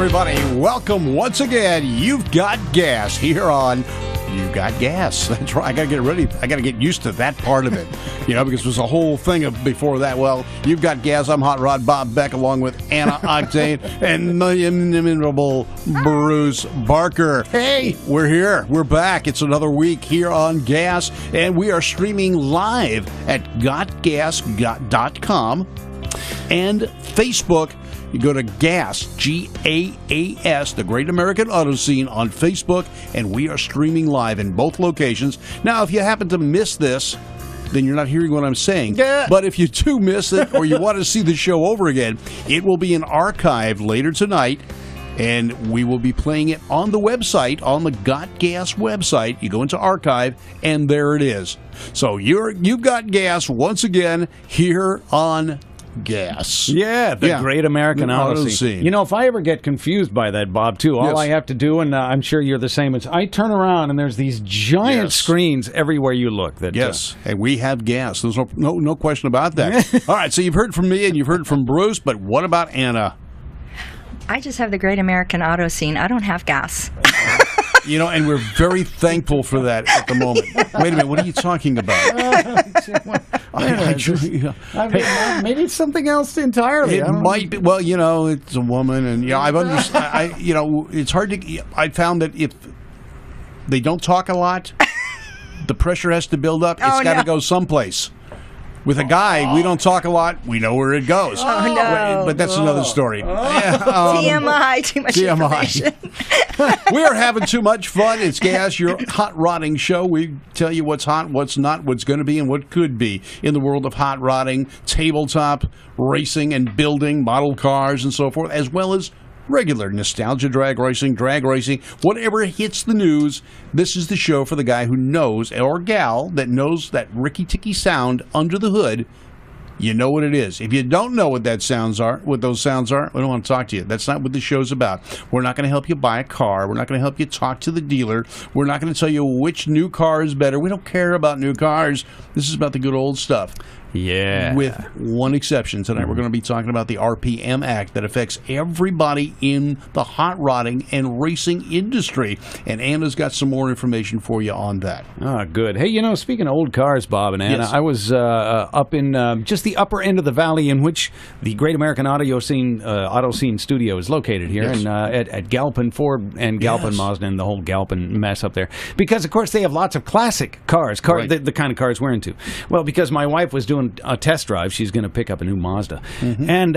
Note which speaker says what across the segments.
Speaker 1: everybody. Welcome once again. You've got gas here on You Got Gas. That's right. I got to get ready. I got to get used to that part of it, because there's a whole thing of before that. Well, You've Got Gas. I'm Hot Rod Bob Beck along with Anna Octane and the inimitable Bruce Barker. Hey, we're here. We're back. It's another week here on Gas, and we are streaming live at gotgas.com and Facebook. You go to GAS, G-A-A-S, the Great American Auto Scene on Facebook, and we are streaming live in both locations. Now, if you happen to miss this, then you're not hearing what I'm saying.
Speaker 2: Yeah.
Speaker 1: But if you do miss it or you want to see the show over again, it will be an archive later tonight, and we will be playing it on the website, on the Got Gas website. You go into archive, and there it is. So You've Got Gas once again here on Gas.
Speaker 2: Yeah, the Great American Auto Scene. If I ever get confused by that, Bob, too, all I have to do, and I'm sure you're the same, is I turn around and there's these giant screens everywhere you look. That,
Speaker 1: and we have gas. There's no question about that. All right, so you've heard from me and you've heard from Bruce, but what about Anna?
Speaker 3: I just have the Great American Auto Scene. I don't have gas.
Speaker 1: And we're very thankful for that at the moment. Wait a minute, what are you talking about?
Speaker 2: Maybe it's something else entirely.
Speaker 1: It might be. Well, it's a woman, and I've understood. It's hard to. I found that if they don't talk a lot, the pressure has to build up. It's got to go someplace. With a guy, we don't talk a lot. We know where it goes.
Speaker 3: Oh, no.
Speaker 1: But that's another story.
Speaker 3: TMI, too much information.
Speaker 1: We are having too much fun. It's Gas, your hot rodding show. We tell you what's hot, what's not, what's going to be, and what could be in the world of hot rodding, tabletop racing and building, model cars and so forth, as well as regular nostalgia drag racing, whatever hits the news. This is the show for the guy who knows, or gal that knows that ricky-ticky sound under the hood. You know what it is. If you don't know what those sounds are, we don't want to talk to you. That's not what the show's about. We're not going to help you buy a car. We're not going to help you talk to the dealer. We're not going to tell you which new car is better. We don't care about new cars. This is about the good old stuff.
Speaker 2: Yeah.
Speaker 1: With one exception. Tonight we're going to be talking about the RPM Act that affects everybody in the hot rodding and racing industry. And Anna's got some more information for you on that.
Speaker 2: Oh, good. Hey, speaking of old cars, Bob and Anna, I was up in just the upper end of the valley in which the Great American Auto Scene Studio is located here, and at Galpin Ford and Galpin Mazda and the whole Galpin mess up there. Because, of course, they have lots of classic cars, the kind of cars we're into. Well, because my wife was doing a test drive, she's going to pick up a new Mazda. Mm-hmm. And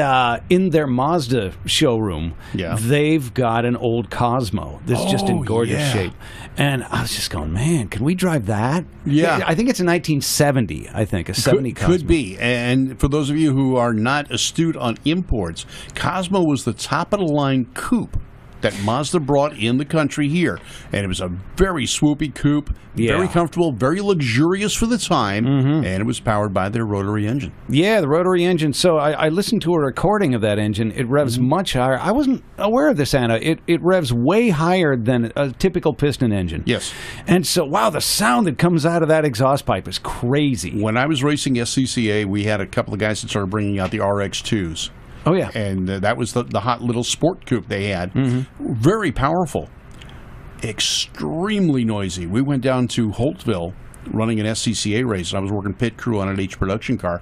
Speaker 2: in their Mazda showroom, they've got an old Cosmo that's just in gorgeous shape. And I was just going, man, can we drive that?
Speaker 1: Yeah.
Speaker 2: I think it's a 1970, a 70 Cosmo.
Speaker 1: Could be. And for those of you who are not astute on imports, Cosmo was the top-of-the-line coupe that Mazda brought in the country here. And it was a very swoopy coupe, very comfortable, very luxurious for the time, and it was powered by their rotary engine. Yeah,
Speaker 2: the rotary engine. So I listened to a recording of that engine. It revs much higher. I wasn't aware of this, Anna. It revs way higher than a typical piston engine.
Speaker 1: Yes.
Speaker 2: And so, wow, the sound that comes out of that exhaust pipe is crazy.
Speaker 1: When I was racing SCCA, we had a couple of guys that started bringing out the RX-2s.
Speaker 2: Oh, yeah.
Speaker 1: And that was the hot little sport coupe they had. Very powerful. Extremely noisy. We went down to Holtville running an SCCA race, and I was working pit crew on an H production car.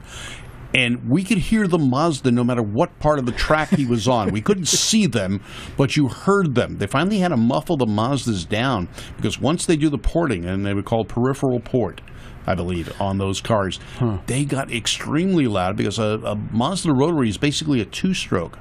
Speaker 1: And we could hear the Mazda no matter what part of the track he was on. We couldn't see them, but you heard them. They finally had to muffle the Mazdas down because once they do the porting, and they would call peripheral port, I believe, on those cars, they got extremely loud because a Mazda rotary is basically a two-stroke.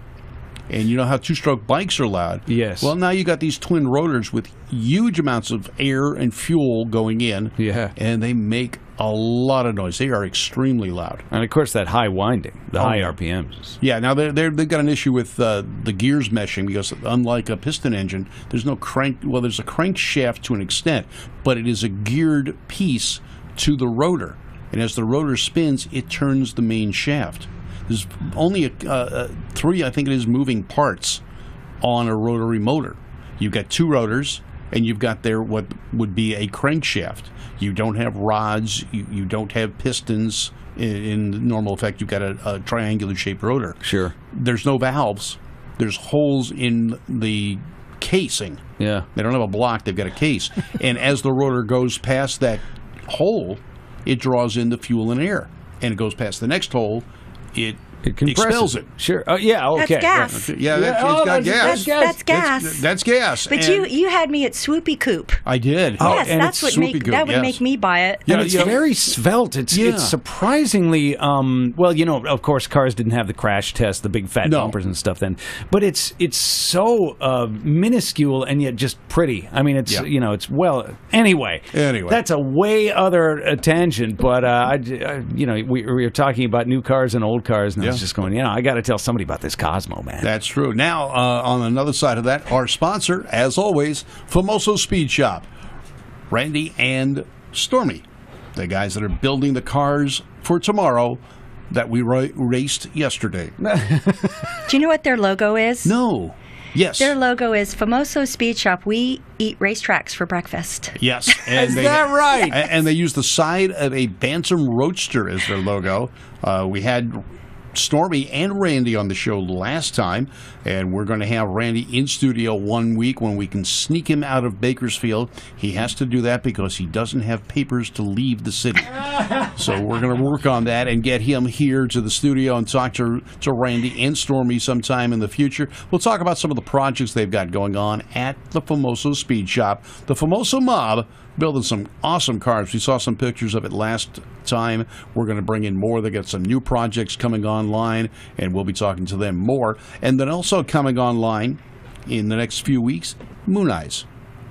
Speaker 1: And you know how two-stroke bikes are loud?
Speaker 2: Yes.
Speaker 1: Well, now you got these twin rotors with huge amounts of air and fuel going in.
Speaker 2: Yeah.
Speaker 1: And they make a lot of noise. They are extremely loud.
Speaker 2: And, of course, that high winding, the high RPMs.
Speaker 1: Yeah, now they've got an issue with the gears meshing because unlike a piston engine, there's no crank. Well, there's a crankshaft to an extent, but it is a geared piece to the rotor. And as the rotor spins, it turns the main shaft. There's only three, I think it is, moving parts on a rotary motor. You've got two rotors, and you've got what would be a crankshaft. You don't have rods. You don't have pistons. In normal effect, you've got a triangular-shaped rotor.
Speaker 2: Sure.
Speaker 1: There's no valves. there's holes in the casing.
Speaker 2: Yeah.
Speaker 1: They don't have a block, they've got a case. And as the rotor goes past that hole, it draws in the fuel and air. And it goes past the next hole, it expels it.
Speaker 2: Sure. Yeah, okay.
Speaker 3: That's gas.
Speaker 1: Yeah, it's got gas.
Speaker 3: That's gas.
Speaker 1: That's gas.
Speaker 3: But
Speaker 1: And
Speaker 3: you had me at Swoopy Coop.
Speaker 1: I did.
Speaker 3: Yes,
Speaker 2: and
Speaker 3: that's
Speaker 2: it's
Speaker 3: what
Speaker 1: Swoopy Coop,
Speaker 3: that would
Speaker 1: yes.
Speaker 3: make me buy it.
Speaker 2: And it's very svelte. It's surprisingly well, of course, cars didn't have the crash test, the big fat bumpers and stuff then, but it's so minuscule and yet just pretty. I mean, it's it's anyway. That's a way other tangent, but we were talking about new cars and old cars, and I was just going, I got to tell somebody about this Cosmo, man.
Speaker 1: That's true. Now, on another side of that, our sponsor, as always, Famoso Speed Shop. Randy and Stormy, the guys that are building the cars for tomorrow that we raced yesterday.
Speaker 3: Do you know what their logo is?
Speaker 1: No. Yes.
Speaker 3: Their logo is Famoso Speed Shop. We eat racetracks for breakfast.
Speaker 1: Yes. And
Speaker 2: Is that right?
Speaker 1: And they use the side of a Bantam Roadster as their logo. We had Stormy and Randy on the show last time, and we're going to have Randy in studio 1 week when we can sneak him out of Bakersfield. He has to do that because he doesn't have papers to leave the city. So we're going to work on that and get him here to the studio and talk to Randy and Stormy sometime in the future. We'll talk about some of the projects they've got going on at the Famoso Speed Shop. The Famoso Mob building some awesome cars. We saw some pictures of it last time. We're going to bring in more. They got some new projects coming online, and we'll be talking to them more. And then also coming online in the next few weeks, Moon Eyes.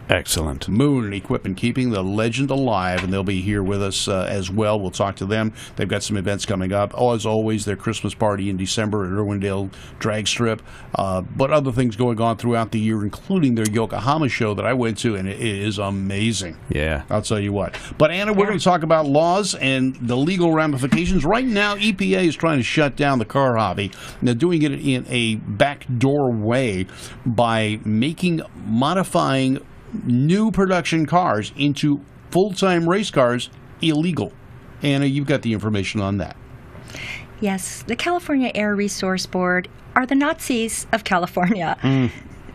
Speaker 2: Excellent.
Speaker 1: Moon Equipment, keeping the legend alive, and they'll be here with us as well. We'll talk to them. They've got some events coming up. As always, their Christmas party in December at Irwindale Drag Strip, but other things going on throughout the year, including their Yokohama show that I went to, and it is amazing.
Speaker 2: Yeah.
Speaker 1: I'll tell you what. But, Anna, we're going to talk about laws and the legal ramifications. Right now, EPA is trying to shut down the car hobby. They're doing it in a backdoor way by modifying new production cars into full-time race cars illegal. Anna, you've got the information on that.
Speaker 3: Yes, the California Air Resource Board are the Nazis of California.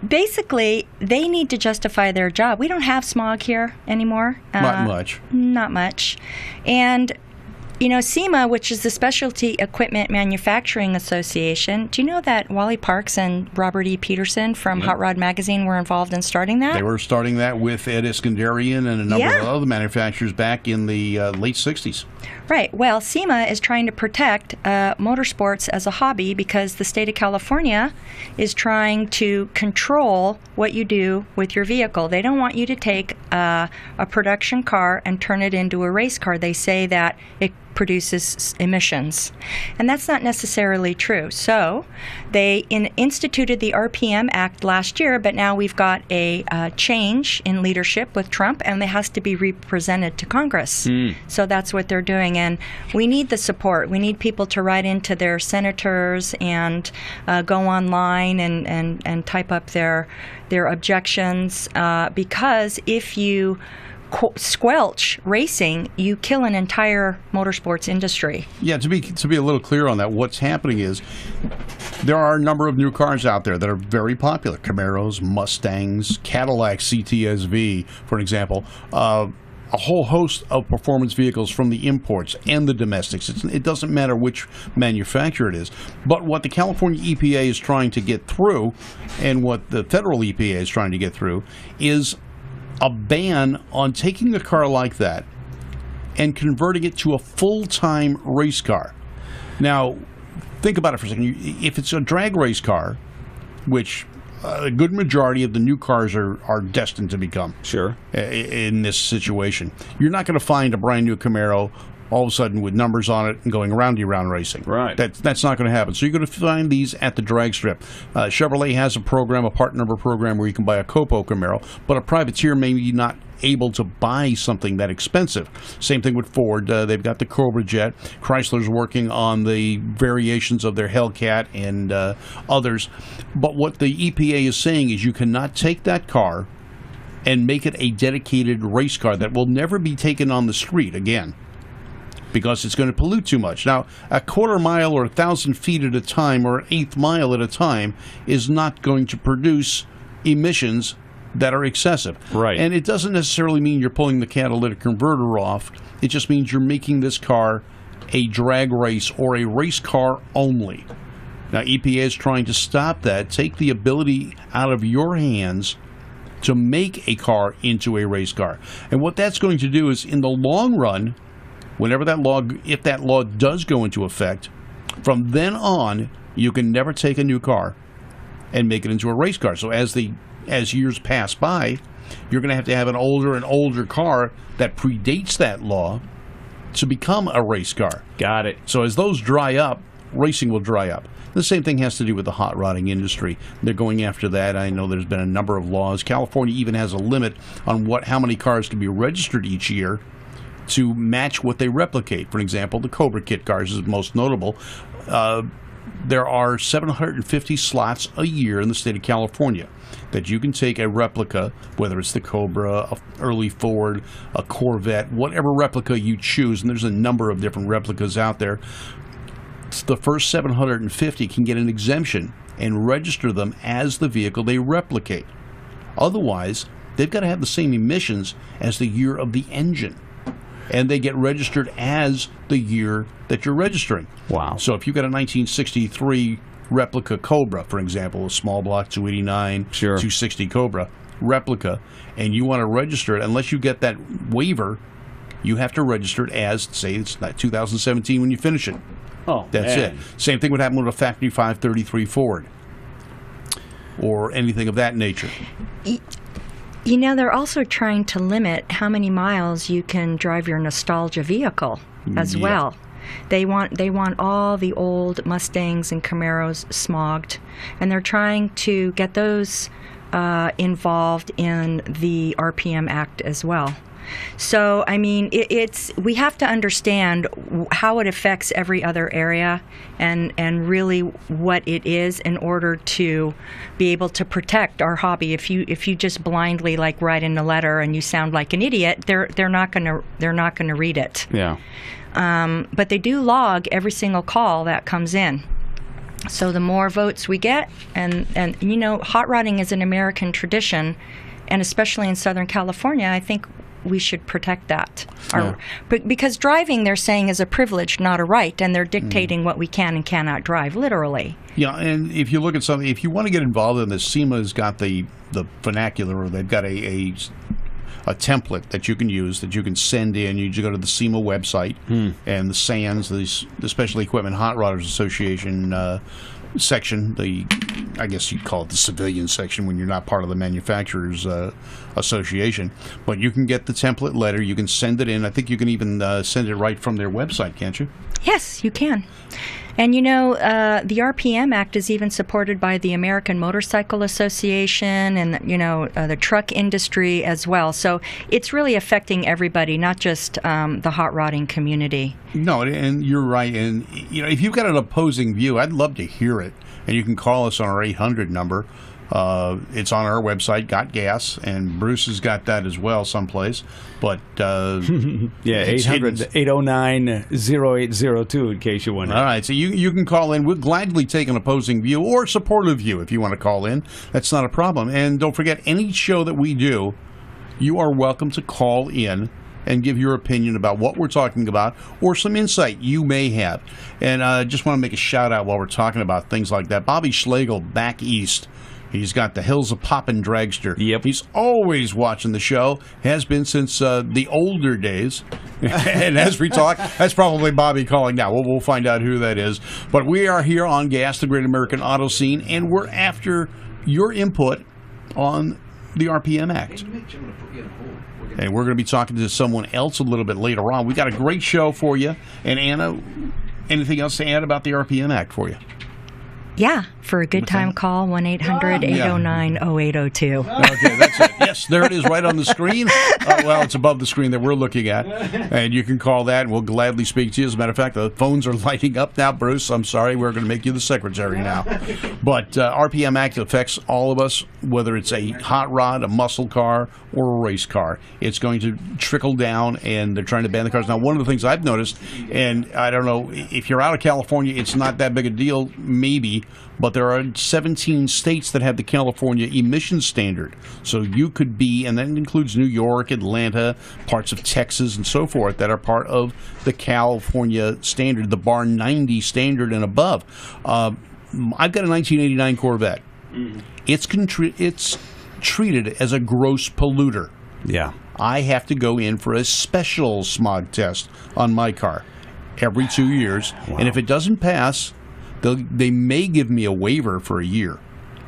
Speaker 3: Basically, they need to justify their job. We don't have smog here anymore.
Speaker 1: Not much.
Speaker 3: Not much. And SEMA, which is the Specialty Equipment Manufacturing Association, do you know that Wally Parks and Robert E. Peterson from Hot Rod Magazine were involved in starting that?
Speaker 1: They were starting that with Ed Iskandarian and a number of other manufacturers back in the late 60s.
Speaker 3: Right. Well, SEMA is trying to protect motorsports as a hobby because the state of California is trying to control what you do with your vehicle. They don't want you to take a production car and turn it into a race car. They say that it produces emissions. And that's not necessarily true. So they instituted the RPM Act last year, but now we've got a change in leadership with Trump, and it has to be represented to Congress. So that's what they're doing. And we need the support. We need people to write into their senators and go online and type up their objections, because if you squelch racing, you kill an entire motorsports industry.
Speaker 1: Yeah, to be a little clear on that, what's happening is there are a number of new cars out there that are very popular. Camaros, Mustangs, Cadillac CTS-V, for an example. A whole host of performance vehicles from the imports and the domestics. It doesn't matter which manufacturer it is. But what the California EPA is trying to get through, and what the federal EPA is trying to get through, is a ban on taking a car like that and converting it to a full-time race car. Now, think about it for a second. If it's a drag race car, which a good majority of the new cars are destined to become in this situation, you're not going to find a brand new Camaro all of a sudden with numbers on it and going round racing.
Speaker 2: Right.
Speaker 1: That's not going to happen. So you're going to find these at the drag strip. Chevrolet has a program, a part number program, where you can buy a Copo Camaro, but a privateer may be not able to buy something that expensive. Same thing with Ford. They've got the Cobra Jet. Chrysler's working on the variations of their Hellcat and others. But what the EPA is saying is you cannot take that car and make it a dedicated race car that will never be taken on the street again. because it's going to pollute too much. Now, a quarter mile or 1,000 feet at a time or an eighth mile at a time is not going to produce emissions that are excessive.
Speaker 2: Right.
Speaker 1: And it doesn't necessarily mean you're pulling the catalytic converter off. It just means you're making this car a drag race or a race car only. Now, EPA is trying to stop that, take the ability out of your hands to make a car into a race car. And what that's going to do is, in the long run, whenever that law, if that law does go into effect, from then on, you can never take a new car and make it into a race car. So as years pass by, you're going to have an older and older car that predates that law to become a race car.
Speaker 2: Got it.
Speaker 1: So as those dry up, racing will dry up. The same thing has to do with the hot rodding industry. They're going after that. I know there's been a number of laws. California even has a limit on how many cars can be registered each year to match what they replicate. For example, the Cobra kit cars is most notable. There are 750 slots a year in the state of California that you can take a replica, whether it's the Cobra, a early Ford, a Corvette, whatever replica you choose, and there's a number of different replicas out there. The first 750 can get an exemption and register them as the vehicle they replicate. Otherwise, they've got to have the same emissions as the year of the engine, and they get registered as the year that you're registering.
Speaker 2: Wow.
Speaker 1: So if you've got a 1963 replica Cobra, for example, a small block 289,
Speaker 2: sure,
Speaker 1: 260 Cobra replica, and you want to register it, unless you get that waiver, you have to register it as, say, it's not 2017 when you finish it.
Speaker 2: Oh,
Speaker 1: that's
Speaker 2: man.
Speaker 1: it. Same thing would happen with a factory 533 Ford or anything of that nature.
Speaker 3: You know, they're also trying to limit how many miles you can drive your nostalgia vehicle as well. They want all the old Mustangs and Camaros smogged, and they're trying to get those involved in the RPM Act as well. So, I mean, we have to understand how it affects every other area and really what it is in order to be able to protect our hobby. If you just blindly write in a letter and you sound like an idiot, they're not gonna read it.
Speaker 2: Yeah.
Speaker 3: But they do log every single call that comes in. So the more votes we get, and you know, hot rodding is an American tradition, and especially in Southern California, I think we should protect that. Because driving, they're saying, is a privilege, not a right, and they're dictating what we can and cannot drive, literally.
Speaker 1: Yeah, and if you look at something, if you want to get involved in this, SEMA's got the vernacular, or they've got a template that you can use, that you can send in. You just go to the SEMA website, and the SANS, the Special Equipment Hot Rodders Association section, I guess you'd call it the civilian section when you're not part of the manufacturers association, but you can get the template letter, you can send it in. I think you can even send it right from their website, can't you?
Speaker 3: Yes, you can. And you know, the RPM Act is even supported by the American Motorcycle Association and, you know, the truck industry as well. So it's really affecting everybody, not just the hot rodding community. No,
Speaker 1: and you're right. And, you know, if you've got an opposing view, I'd love to hear it. And you can call us on our 800 number. It's on our website, Got Gas, and Bruce has got that as well someplace. But yeah,
Speaker 2: 800-809-0802 in case you wonder.
Speaker 1: All right, so you can call in. We'll gladly take an opposing view or supportive view if you want to call in. That's not a problem. And don't forget, any show that we do, you are welcome to call in and give your opinion about what we're talking about or some insight you may have. And I just want to make a shout out while we're talking about things like that. Bobby Schlegel back east. He's got the Hills of Poppin' Dragster.
Speaker 2: Yep.
Speaker 1: He's always watching the show, has been since the older days. And as we talk, that's probably Bobby calling now. We'll find out who that is. But we are here on Gas, the Great American Auto Scene, and we're after your input on the RPM Act. And we're going to be talking to someone else a little bit later on. We got a great show for you. And Anna, anything else to add about the RPM Act for you?
Speaker 3: Yeah, for a good time, call 1-800-809-0802.
Speaker 1: Okay, that's it. Yes, there it is right on the screen. Well, it's above the screen that we're looking at. And you can call that, and we'll gladly speak to you. As a matter of fact, the phones are lighting up now, Bruce. I'm sorry, we're going to make you the secretary now. But RPM Act affects all of us, whether it's a hot rod, a muscle car, or a race car. It's going to trickle down, and they're trying to ban the cars. Now, one of the things I've noticed, and I don't know, if you're out of California, it's not that big a deal, maybe, but there are 17 states that have the California emission standard. So you could be, and that includes New York, Atlanta, parts of Texas, and so forth, that are part of the California standard, the Bar 90 standard and above. I've got a 1989 Corvette. It's treated as a gross polluter.
Speaker 2: Yeah.
Speaker 1: I have to go in for a special smog test on my car every 2 years. Wow. And if it doesn't pass, they may give me a waiver for a year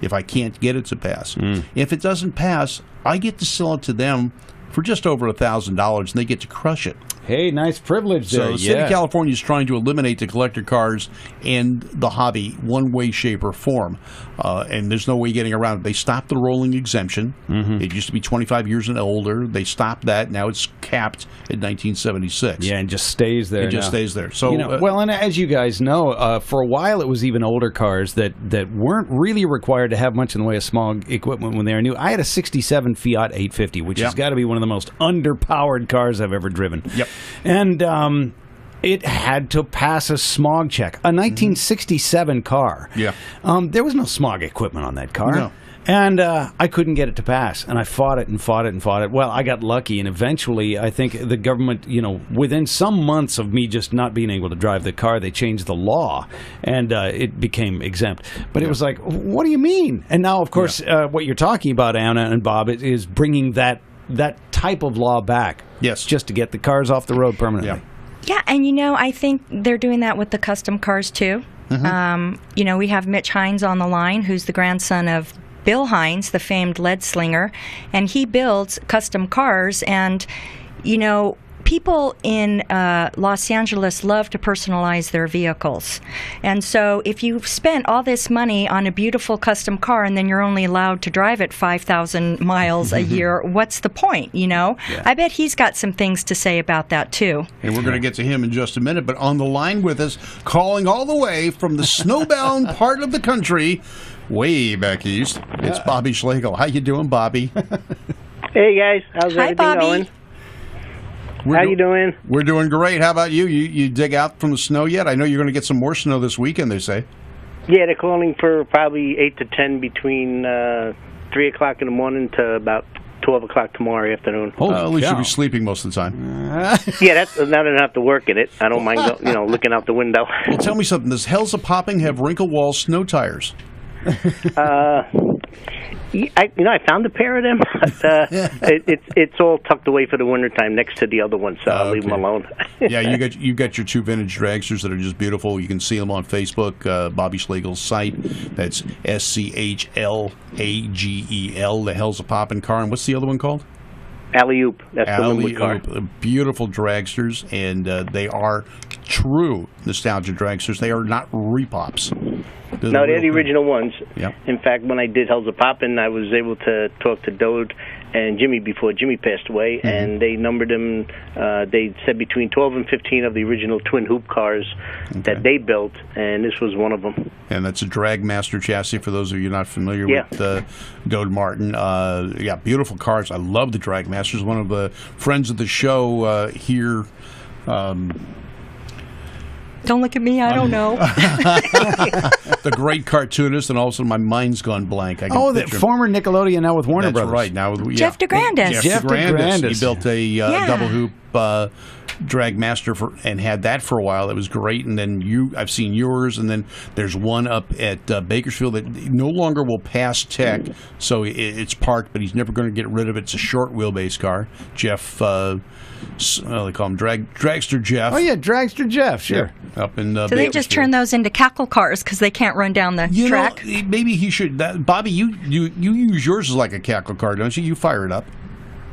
Speaker 1: if I can't get it to pass. If it doesn't pass, I get to sell it to them for just over $1,000, and they get to crush it.
Speaker 2: Hey, nice privilege there.
Speaker 1: So the state of California is trying to eliminate the collector cars and the hobby one way, shape, or form. And there's no way getting around it. They stopped the rolling exemption. It used to be 25 years and older. They stopped that. Now it's capped at 1976.
Speaker 2: Yeah, and just stays there.
Speaker 1: It just stays there. So,
Speaker 2: well, and as you guys know, for a while it was even older cars that weren't really required to have much in the way of smog equipment when they were new. I had a 67 Fiat 850, which has got to be one of the most underpowered cars I've ever driven.
Speaker 1: Yep.
Speaker 2: And it had to pass a smog check. A 1967 car.
Speaker 1: Yeah.
Speaker 2: There was no smog equipment on that car.
Speaker 1: No.
Speaker 2: And I couldn't get it to pass. And I fought it and fought it and fought it. Well, I got lucky, and eventually I think the government, within some months of me just not being able to drive the car, they changed the law, and it became exempt. But it was like, what do you mean? And now, of course, what you're talking about, Anna and Bob, is bringing that type of law back.
Speaker 1: Yes.
Speaker 2: Just to get the cars off the road permanently.
Speaker 3: Yeah, and I think they're doing that with the custom cars too. We have Mitch Hines on the line, who's the grandson of Bill Hines, the famed lead slinger, and he builds custom cars. And people in Los Angeles love to personalize their vehicles. And so if you've spent all this money on a beautiful custom car and then you're only allowed to drive it 5,000 miles a year, what's the point, I bet he's got some things to say about that, too.
Speaker 1: And we're going to get to him in just a minute. But on the line with us, calling all the way from the snowbound part of the country, way back east, it's Bobby Schlegel. How you doing, Bobby?
Speaker 4: Hey, guys. How's everything
Speaker 3: Bobby.
Speaker 4: going? How you doing?
Speaker 1: We're doing great. How about you? You dig out from the snow yet? I know you're going to get some more snow this weekend, they say.
Speaker 4: Yeah, they're calling for probably 8 to 10 between 3 o'clock in the morning to about 12 o'clock tomorrow afternoon.
Speaker 1: At least you'll be sleeping most of the time.
Speaker 4: Yeah, that's now I don't have to work in it. I don't mind looking out the window.
Speaker 1: Well, tell me something. Does Hells of Popping have wrinkle wall snow tires?
Speaker 4: I found a pair of them. It's all tucked away for the wintertime next to the other one, so I'll leave them alone.
Speaker 1: Yeah, you got your two vintage dragsters that are just beautiful. You can see them on Facebook, Bobby Schlegel's site. That's SCHLAGEL, the Hells of Poppin' car. And what's the other one called?
Speaker 4: Alley-oop. That's the Linwood car.
Speaker 1: Beautiful dragsters, and they are true nostalgia dragsters. They are not repops.
Speaker 4: No, they're the original ones.
Speaker 1: Yep.
Speaker 4: In fact, when I did Hells of Poppin', I was able to talk to Dode and Jimmy before Jimmy passed away, and they numbered them. They said between 12 and 15 of the original twin hoop cars that they built, and this was one of them. And
Speaker 1: that's a Dragmaster chassis for those of you not familiar with Dode Martin. Beautiful cars. I love the Dragmasters. One of the friends of the show here.
Speaker 3: Don't look at me, I don't know.
Speaker 1: The great cartoonist, and also my mind's gone blank.
Speaker 2: The former Nickelodeon, now with Warner Brothers.
Speaker 1: That's right. Now with
Speaker 3: Jeff DeGrandis.
Speaker 1: Jeff DeGrandis. He built a double hoop Dragmaster and had that for a while. It was great. And then I've seen yours, and then there's one up at Bakersfield that no longer will pass tech, so it's parked, but he's never going to get rid of it. It's a short wheelbase car. Jeff, they call him Dragster Jeff.
Speaker 2: Oh yeah, Dragster Jeff. Sure.
Speaker 1: Yeah, up in.
Speaker 3: So they just turn those into cackle cars because they can't run down the track.
Speaker 1: Maybe he should. Bobby, you use yours as like a cackle car, don't you? You fire it up.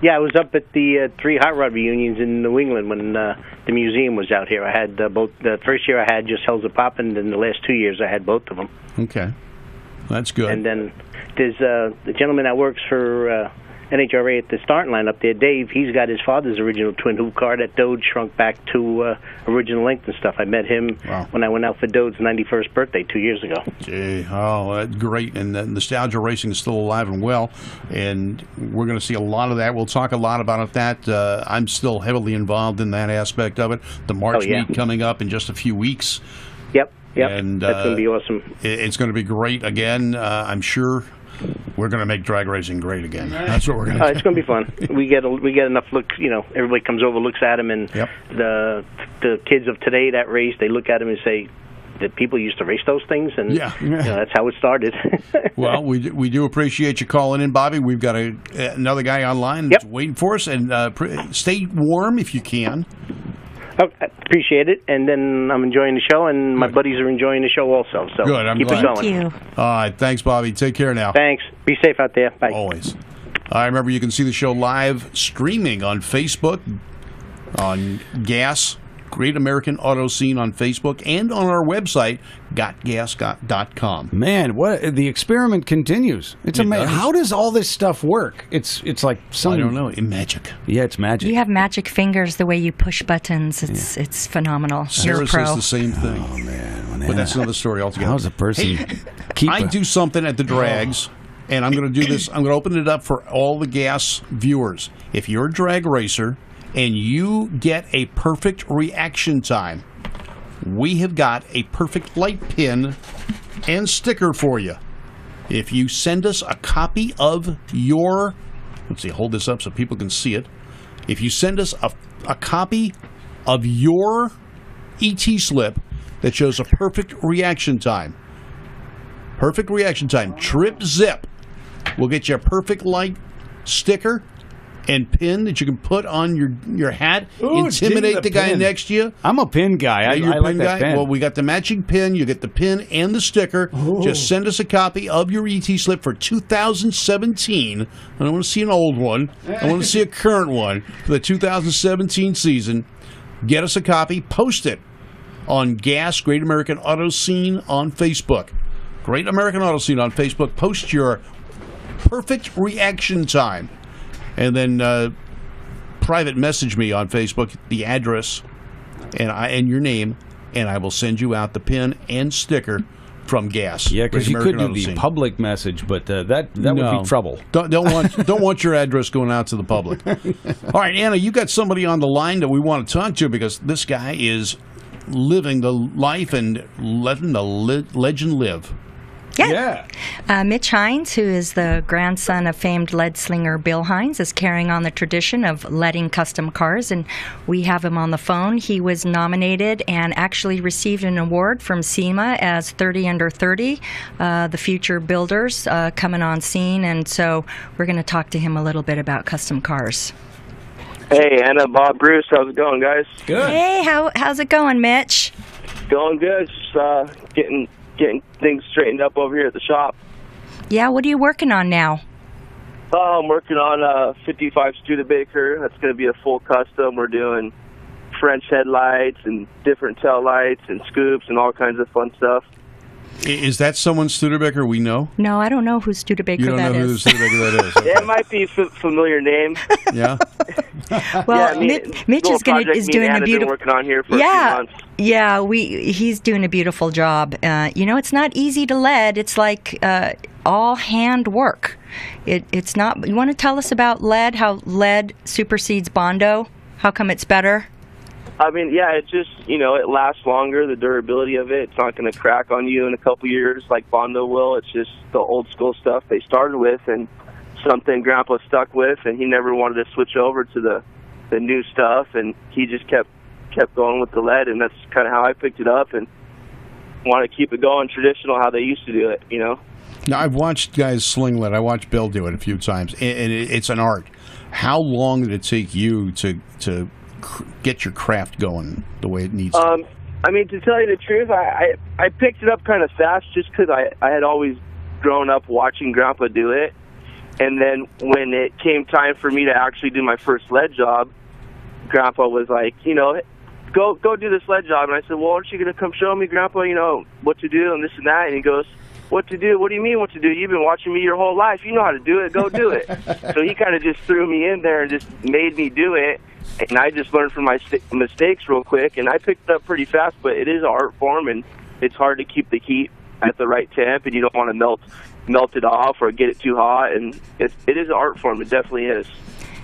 Speaker 4: Yeah, I was up at the 3 hot rod reunions in New England when the museum was out here. I had both. The first year I had just Hells of Poppin', and the last 2 years I had both of them.
Speaker 1: Okay, that's good.
Speaker 4: And then there's the gentleman that works for NHRA at the starting line up there, Dave, he's got his father's original twin hoop car that Dode shrunk back to original length and stuff. I met him when I went out for Dode's 91st birthday 2 years ago.
Speaker 1: Gee, that's great. And nostalgia racing is still alive and well, and we're going to see a lot of that. We'll talk a lot about that. I'm still heavily involved in that aspect of it. The March meet coming up in just a few weeks.
Speaker 4: Yep,
Speaker 1: and
Speaker 4: that's going to be awesome.
Speaker 1: It's going to be great again, I'm sure. We're going to make drag racing great again. That's what we're going to do.
Speaker 4: It's going to be fun. We get enough look. Everybody comes over, looks at them, and the kids of today that race, they look at them and say, "That people used to race those things," and that's how it started.
Speaker 1: Well, we do appreciate you calling in, Bobby. We've got another guy online that's waiting for us, and stay warm if you can.
Speaker 4: Oh, I appreciate it, and then I'm enjoying the show, and my buddies are enjoying the show also. So
Speaker 1: good. I'm
Speaker 4: keep
Speaker 1: glad.
Speaker 4: it going.
Speaker 3: Thank you.
Speaker 1: All right, thanks, Bobby. Take care now.
Speaker 4: Thanks. Be safe out there. Bye.
Speaker 1: Always. I remember you can see the show live streaming on Facebook, on GAS, Great American Auto Scene on Facebook, and on our website, gotgas.com.
Speaker 2: Man, what the experiment continues. It's amazing. How does all this stuff work? It's like some.
Speaker 1: I don't know. Magic.
Speaker 2: Yeah, it's magic.
Speaker 3: You have magic fingers the way you push buttons. It's phenomenal.
Speaker 1: Sarah
Speaker 3: You're a pro.
Speaker 1: says the same thing.
Speaker 2: Oh man,
Speaker 1: but that's another story altogether.
Speaker 2: How's a person?
Speaker 1: I do something at the drags, and I'm going to do this. I'm going to open it up for all the GAS viewers. If you're a drag racer and you get a perfect reaction time, we have got a perfect light pin and sticker for you. If you send us a copy of your, let's see, hold this up so people can see it. If you send us a copy of your ET slip that shows a perfect reaction time, Trip Zip will get you a perfect light sticker and pin that you can put on your hat.
Speaker 2: Ooh,
Speaker 1: intimidate the guy next to you.
Speaker 2: I'm a pin guy. I like that pin.
Speaker 1: Well, we got the matching pin. You get the pin and the sticker. Ooh. Just send us a copy of your ET slip for 2017. I don't want to see an old one. I want to see a current one for the 2017 season. Get us a copy. Post it on GAS, Great American Auto Scene on Facebook. Great American Auto Scene on Facebook. Post your perfect reaction time. And then private message me on Facebook, the address and your name, and I will send you out the pin and sticker from GAS.
Speaker 2: Yeah, because you could do the public message, but that would be trouble.
Speaker 1: Don't want your address going out to the public. All right, Anna, you got somebody on the line that we want to talk to because this guy is living the life and letting the legend live.
Speaker 3: Yeah. Mitch Hines, who is the grandson of famed lead slinger Bill Hines, is carrying on the tradition of leading custom cars, and we have him on the phone. He was nominated and actually received an award from SEMA as 30 Under 30, the future builders coming on scene, and so we're going to talk to him a little bit about custom cars.
Speaker 5: Hey, Anna, Bob, Bruce, how's it going, guys?
Speaker 2: Good.
Speaker 3: Hey, how's it going, Mitch?
Speaker 5: Going good. Just getting things straightened up over here at the shop.
Speaker 3: Yeah, what are you working on now?
Speaker 5: I'm working on a 55 Studebaker. That's going to be a full custom. We're doing French headlights and different tail lights and scoops and all kinds of fun stuff.
Speaker 1: Is that someone's Studebaker we know?
Speaker 3: No, I don't know who Studebaker
Speaker 1: that is. You don't know who the Studebaker that is? Okay.
Speaker 5: Yeah, it might be a familiar name.
Speaker 1: Yeah?
Speaker 3: Well, yeah, Mitch is doing a beautiful.
Speaker 5: Working on here for a few months.
Speaker 3: Yeah, he's doing a beautiful job. It's not easy to lead. It's like all hand work. It's not. You want to tell us about lead? How lead supersedes Bondo? How come it's better?
Speaker 5: I mean, yeah, it just, it lasts longer, the durability of it. It's not going to crack on you in a couple years like Bondo will. It's just the old school stuff they started with and something Grandpa stuck with, and he never wanted to switch over to the new stuff, and he just kept going with the lead, and that's kind of how I picked it up and want to keep it going traditional how they used to do it,
Speaker 1: Now, I've watched guys sling lead. I watched Bill do it a few times, and it's an art. How long did it take you to get your craft going the way it needs to?
Speaker 5: I mean, to tell you the truth, I picked it up kind of fast just because I had always grown up watching Grandpa do it. And then when it came time for me to actually do my first lead job, Grandpa was like, go do this lead job. And I said, well, aren't you going to come show me, Grandpa, what to do and this and that? And he goes, what to do? What do you mean what to do? You've been watching me your whole life. You know how to do it. Go do it. So he kind of just threw me in there and just made me do it. And I just learned from my mistakes real quick. And I picked it up pretty fast, but it is an art form, and it's hard to keep the heat at the right temp, and you don't want to melt it off or get it too hot. And it is an art form. It definitely is.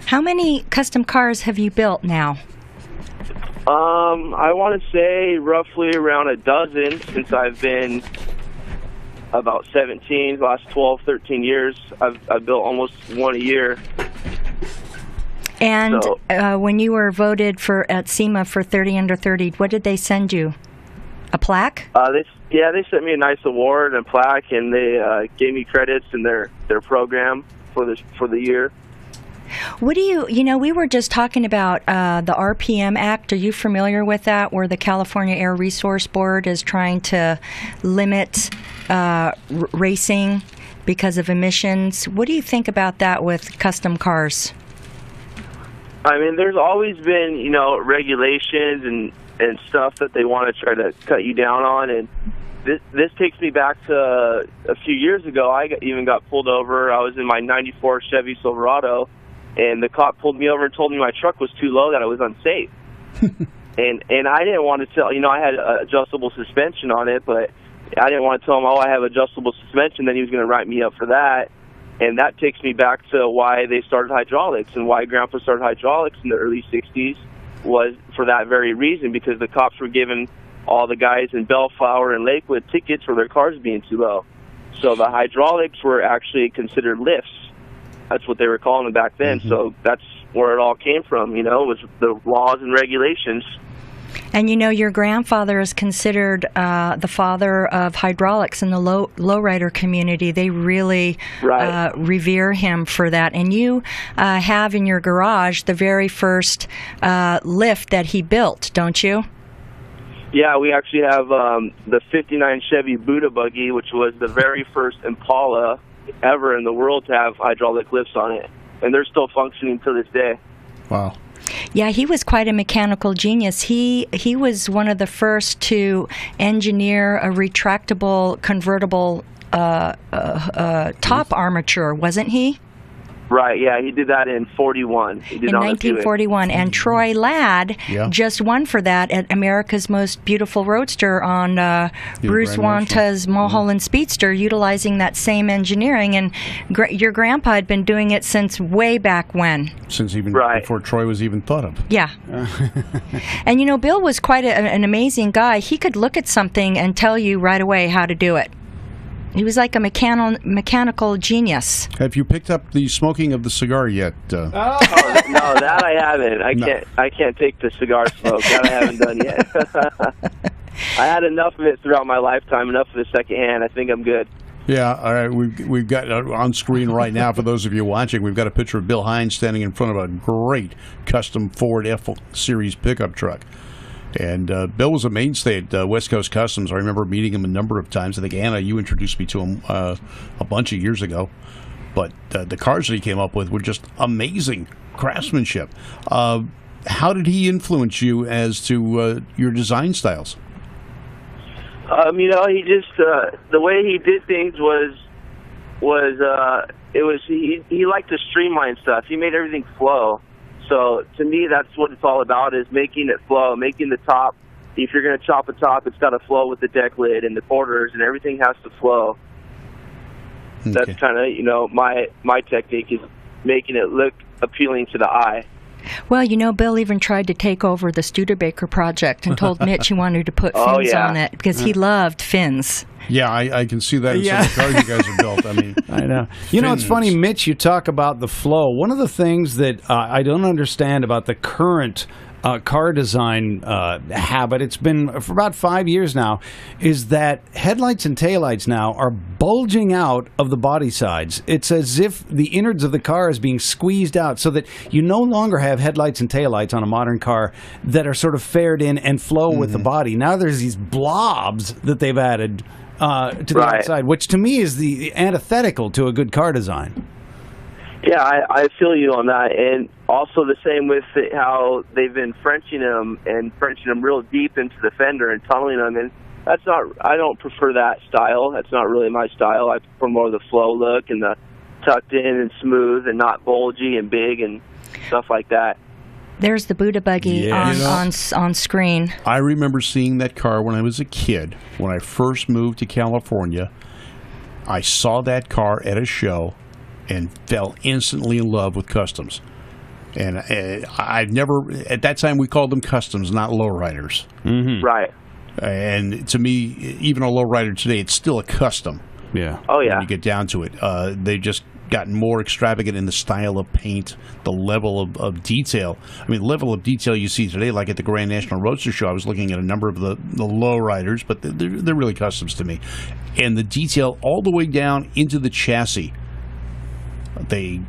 Speaker 3: How many custom cars have you built now?
Speaker 5: I want to say roughly around a dozen since I've been about 17, the last 12, 13 years. I've built almost one a year.
Speaker 3: And when you were voted at SEMA for 30 Under 30, what did they send you? A plaque?
Speaker 5: They sent me a nice award and plaque, and they gave me credits in their program for the year.
Speaker 3: What do we were just talking about the RPM Act. Are you familiar with that, where the California Air Resource Board is trying to limit racing because of emissions? What do you think about that with custom cars?
Speaker 5: I mean, there's always been, regulations and stuff that they want to try to cut you down on, and this takes me back to a few years ago. I even got pulled over. I was in my '94 Chevy Silverado, and the cop pulled me over and told me my truck was too low, that it was unsafe. and I didn't want to tell, I had adjustable suspension on it, but I didn't want to tell him, I have adjustable suspension, then he was going to write me up for that. And that takes me back to why they started hydraulics, and why Grandpa started hydraulics in the early 60s was for that very reason, because the cops were giving all the guys in Bellflower and Lakewood tickets for their cars being too low. So the hydraulics were actually considered lifts. That's what they were calling them back then. Mm-hmm. So that's where it all came from, was the laws and regulations.
Speaker 3: And your grandfather is considered the father of hydraulics in the lowrider community. They really revere him for that. And you have in your garage the very first lift that he built, don't you?
Speaker 5: Yeah, we actually have the '59 Chevy Buddha buggy, which was the very first Impala ever in the world to have hydraulic lifts on it. And they're still functioning to this day.
Speaker 1: Wow.
Speaker 3: Yeah, he was quite a mechanical genius. He was one of the first to engineer a retractable, convertible top armature, wasn't he?
Speaker 5: Right, yeah, he did that in 41. He did
Speaker 3: in 1941, and Troy Ladd just won for that at America's Most Beautiful Roadster on Bruce Wanta's Mulholland Speedster, utilizing that same engineering. And your grandpa had been doing it since way back when.
Speaker 1: Since even before Troy was even thought of.
Speaker 3: Yeah. And Bill was quite an amazing guy. He could look at something and tell you right away how to do it. He was like a mechanical genius.
Speaker 1: Have you picked up the smoking of the cigar yet?
Speaker 5: No, that I haven't. I can't take the cigar smoke. That I haven't done yet. I had enough of it throughout my lifetime, enough of the secondhand. I think I'm good.
Speaker 1: Yeah, all right. We've got on screen right now, for those of you watching, we've got a picture of Bill Hines standing in front of a great custom Ford F-Series pickup truck. And Bill was a mainstay at West Coast Customs. I remember meeting him a number of times. I think, Anna, you introduced me to him a bunch of years ago. But the cars that he came up with were just amazing craftsmanship. How did he influence you as to your design styles?
Speaker 5: He just the way he did things he liked to streamline stuff. He made everything flow. So to me, that's what it's all about, is making it flow, making the top. If you're going to chop a top, it's got to flow with the deck lid and the quarters, and everything has to flow. Okay. That's kind of, my technique is making it look appealing to the eye.
Speaker 3: Well, Bill even tried to take over the Studebaker project and told Mitch he wanted to put fins on it because he loved fins.
Speaker 1: Yeah, I can see that in some of the cars you guys have built. I mean,
Speaker 2: I know. It's funny, Mitch, you talk about the flow. One of the things that I don't understand about the current car design habit, it's been for about 5 years now, is that headlights and taillights now are bulging out of the body sides. It's as if the innards of the car is being squeezed out, so that you no longer have headlights and taillights on a modern car that are sort of fared in and flow with the body. Now there's these blobs that they've added to the outside, which to me is the antithetical to a good car design.
Speaker 5: Yeah, I feel you on that. And also the same with how they've been Frenching them real deep into the fender and tunneling them. And I don't prefer that style. That's not really my style. I prefer more of the flow look and the tucked in and smooth and not bulgy and big and stuff like that.
Speaker 3: There's the Buddha buggy on screen.
Speaker 1: I remember seeing that car when I was a kid. When I first moved to California, I saw that car at a show and fell instantly in love with customs. And I've never, at that time we called them customs, not lowriders.
Speaker 2: Mm-hmm.
Speaker 5: Right.
Speaker 1: And to me, even a lowrider today, it's still a custom.
Speaker 2: Yeah.
Speaker 5: Oh, yeah.
Speaker 1: When you get down to it. They've just gotten more extravagant in the style of paint, the level of detail. I mean, the level of detail you see today, like at the Grand National Roadster Show, I was looking at a number of the lowriders, but they're really customs to me. And the detail all the way down into the chassis. The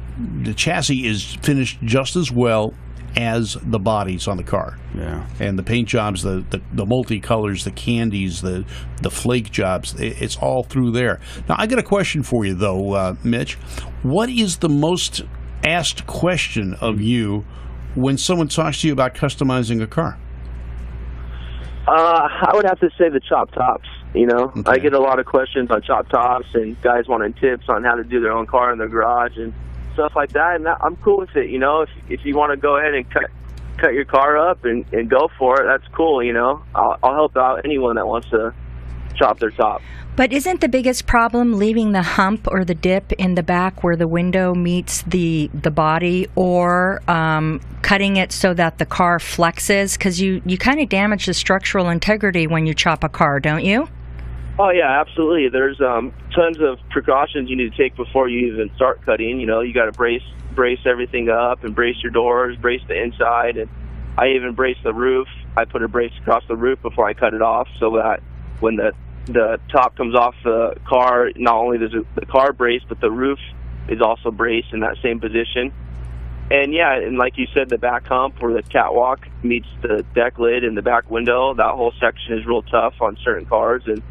Speaker 1: chassis is finished just as well as the bodies on the car.
Speaker 2: Yeah.
Speaker 1: And the paint jobs, the multicolors, the candies, the flake jobs, it's all through there. Now, I got a question for you, though, Mitch. What is the most asked question of you when someone talks to you about customizing a car?
Speaker 5: I would have to say the chop tops. You know,
Speaker 1: Okay.
Speaker 5: I get a lot of questions on chop tops and guys wanting tips on how to do their own car in their garage and stuff like that. And I'm cool with it. You know, if you want to go ahead and cut your car up and go for it, that's cool. You know, I'll help out anyone that wants to chop their top.
Speaker 3: But isn't the biggest problem leaving the hump or the dip in the back where the window meets the body, or cutting it so that the car flexes? Because you kind of damage the structural integrity when you chop a car, don't you?
Speaker 5: Oh, yeah, absolutely. There's tons of precautions you need to take before you even start cutting. You know, you got to brace everything up and brace your doors, brace the inside, and I even brace the roof. I put a brace across the roof before I cut it off so that when the top comes off the car, not only does the car brace, but the roof is also braced in that same position. And yeah, and like you said, the back hump where the catwalk meets the deck lid and the back window, that whole section is real tough on certain cars, and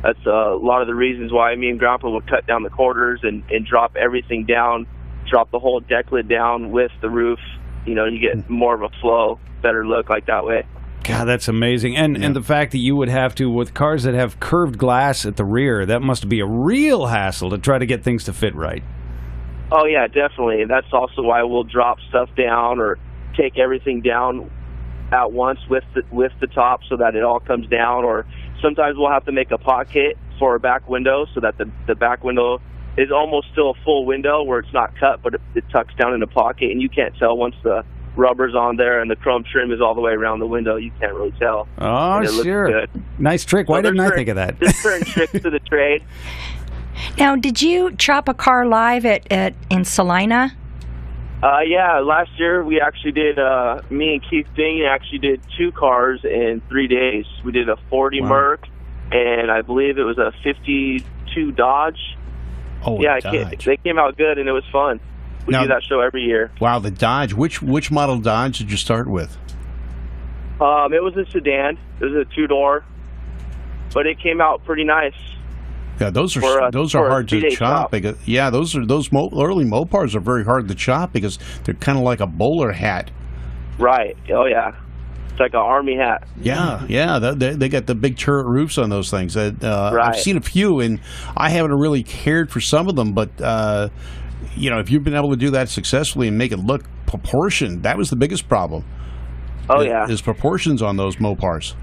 Speaker 5: that's a lot of the reasons why me and Grandpa would cut down the quarters and drop everything down, drop the whole deck lid down with the roof. You know, you get more of a flow, better look like that way.
Speaker 2: God, that's amazing. And the fact that you would have to, with cars that have curved glass at the rear, that must be a real hassle to try to get things to fit right.
Speaker 5: Oh, yeah, definitely. And that's also why we'll drop stuff down or take everything down at once with the top so that it all comes down. Or sometimes we'll have to make a pocket for a back window so that the back window is almost still a full window where it's not cut, but it tucks down in a pocket, and you can't tell once the rubber's on there and the chrome trim is all the way around the window. You can't really tell.
Speaker 2: Oh, sure. Nice trick. Why didn't I think of that?
Speaker 5: There's certain tricks to the trade.
Speaker 3: Now, did you chop a car live in Salina?
Speaker 5: Yeah, last year we actually did, me and Keith Ding actually did 2 cars in 3 days. We did a 40 Merc, and I believe it was a 52 Dodge.
Speaker 1: Oh,
Speaker 5: yeah,
Speaker 1: Dodge.
Speaker 5: they came out good, and it was fun. We do that show every year.
Speaker 1: Wow, the Dodge. Which model Dodge did you start with?
Speaker 5: It was a sedan. It was a 2-door, but it came out pretty nice.
Speaker 1: Yeah, those are hard to chop. Because, those early Mopars are very hard to chop because they're kind of like a bowler hat.
Speaker 5: Right. Oh yeah, it's like an army hat.
Speaker 1: Yeah. They got the big turret roofs on those things.
Speaker 5: Right.
Speaker 1: I've seen a few, and I haven't really cared for some of them. But if you've been able to do that successfully and make it look proportioned, that was the biggest problem.
Speaker 5: Oh yeah,
Speaker 1: is proportions on those Mopars.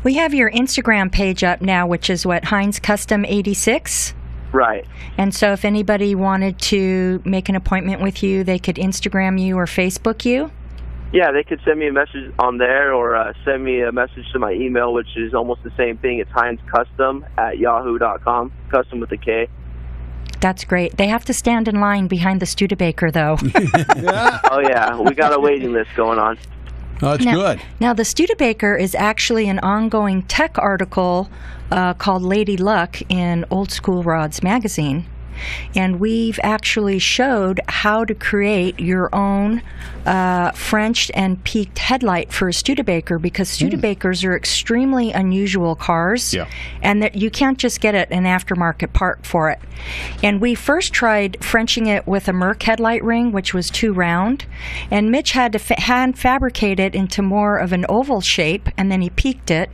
Speaker 3: We have your Instagram page up now, which is Heinz Custom 86.
Speaker 5: Right.
Speaker 3: And so if anybody wanted to make an appointment with you, they could Instagram you or Facebook you?
Speaker 5: Yeah, they could send me a message on there or send me a message to my email, which is almost the same thing. It's heinzcustom@yahoo.com, custom with a K.
Speaker 3: That's great. They have to stand in line behind the Studebaker, though.
Speaker 5: Oh, yeah. We got a waiting list going on.
Speaker 1: Oh, that's good.
Speaker 3: Now, the Studebaker is actually an ongoing tech article called Lady Luck in Old School Rods magazine. and we've actually showed how to create your own Frenched and peaked headlight for a Studebaker, because Studebakers are extremely unusual cars, and that you can't just get an aftermarket part for it. And we first tried Frenching it with a Merc headlight ring, which was too round, and Mitch had to hand fabricate it into more of an oval shape, and then he peaked it.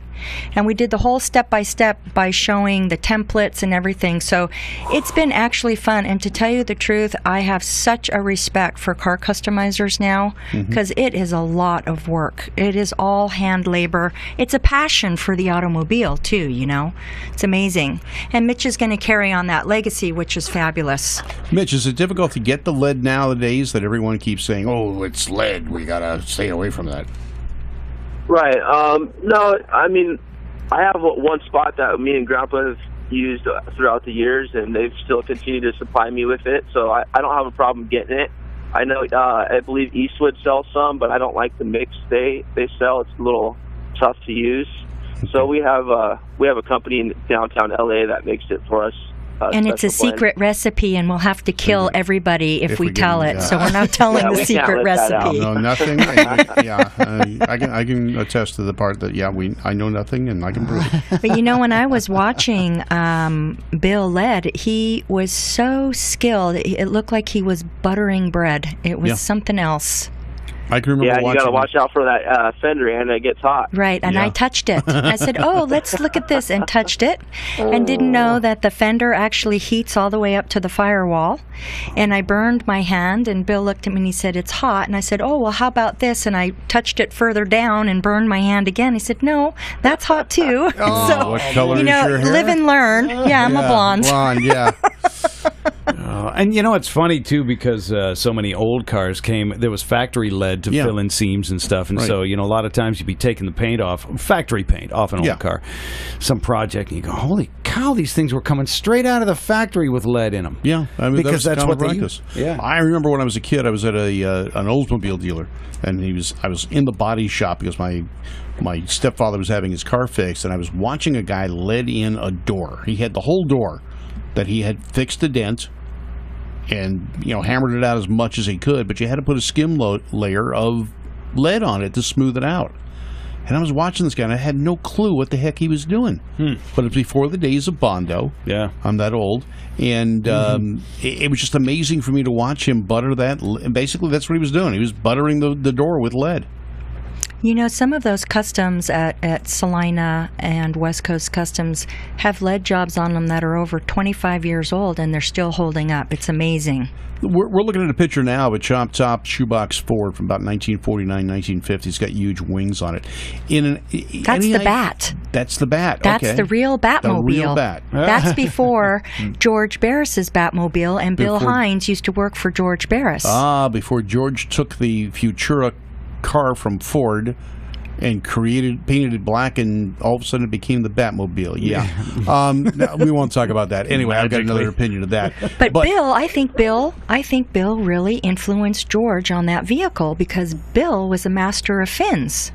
Speaker 3: And we did the whole step-by-step by showing the templates and everything. So it's been actually fun. And to tell you the truth, I have such a respect for car customizers now, because it is a lot of work. It is all hand labor. It's a passion for the automobile, too, you know. It's amazing. And Mitch is going to carry on that legacy, which is fabulous.
Speaker 1: Mitch, is it difficult to get the lead nowadays that everyone keeps saying, oh, it's lead, we got to stay away from that?
Speaker 5: Right. No, I mean, I have one spot that me and Grandpa have used throughout the years, and they've still continued to supply me with it, so I don't have a problem getting it. I know, I believe Eastwood sells some, but I don't like the mix they sell. It's a little tough to use. So we have a company in downtown LA that makes it for us.
Speaker 3: And it's a secret recipe, and we'll have to kill everybody if we tell it. So we're not telling the secret recipe.
Speaker 1: No, nothing. I can attest to the part that I know nothing, and I can prove it.
Speaker 3: But you know, when I was watching Bill Led, he was so skilled. It looked like he was buttering bread. It was something else.
Speaker 1: I can remember watching.
Speaker 5: You got to watch out for that fender, and it gets hot.
Speaker 3: Right, and I touched it. I said, "Oh, let's look at this," and touched it, and didn't know that the fender actually heats all the way up to the firewall. And I burned my hand, and Bill looked at me and he said, "It's hot." And I said, "Oh, well, how about this?" And I touched it further down and burned my hand again. He said, "No, that's hot too."
Speaker 1: So, what color is your hair?
Speaker 3: Live and learn. Yeah, I'm a blonde.
Speaker 1: Blonde, yeah.
Speaker 2: And you know, it's funny too, because so many old cars there was factory lead to fill in seams and stuff, and so, you know, a lot of times you'd be taking the paint off, factory paint off an old car, some project, and you go, holy cow, these things were coming straight out of the factory with lead in them.
Speaker 1: Yeah, I mean,
Speaker 2: because that's what they
Speaker 1: use. Yeah, I remember when I was a kid, I was at an Oldsmobile dealer, and I was in the body shop because my stepfather was having his car fixed, and I was watching a guy lead in a door. He had the whole door that he had fixed a dent and, you know, hammered it out as much as he could, but you had to put a skim layer of lead on it to smooth it out. And I was watching this guy, and I had no clue what the heck he was doing. But it's before the days of Bondo. Yeah, I'm that old. And it was just amazing for me to watch him butter that. And basically, that's what he was doing. He was buttering the door with lead.
Speaker 3: You know, some of those customs at Salina and West Coast Customs have lead jobs on them that are over 25 years old, and they're still holding up. It's amazing.
Speaker 1: We're looking at a picture now of a chop top shoebox Ford from about 1949, 1950. It's got huge wings on it.
Speaker 3: That's the Bat.
Speaker 1: That's the Bat.
Speaker 3: That's the real Batmobile.
Speaker 1: The real Bat.
Speaker 3: That's before George Barris's Batmobile, and Bill Hines used to work for George Barris.
Speaker 1: Before George took the Futura car from Ford and painted it black, and all of a sudden it became the Batmobile. Yeah. We won't talk about that. Anyway, I've got another opinion of that.
Speaker 3: But Bill, I think Bill really influenced George on that vehicle, because Bill was a master of fins.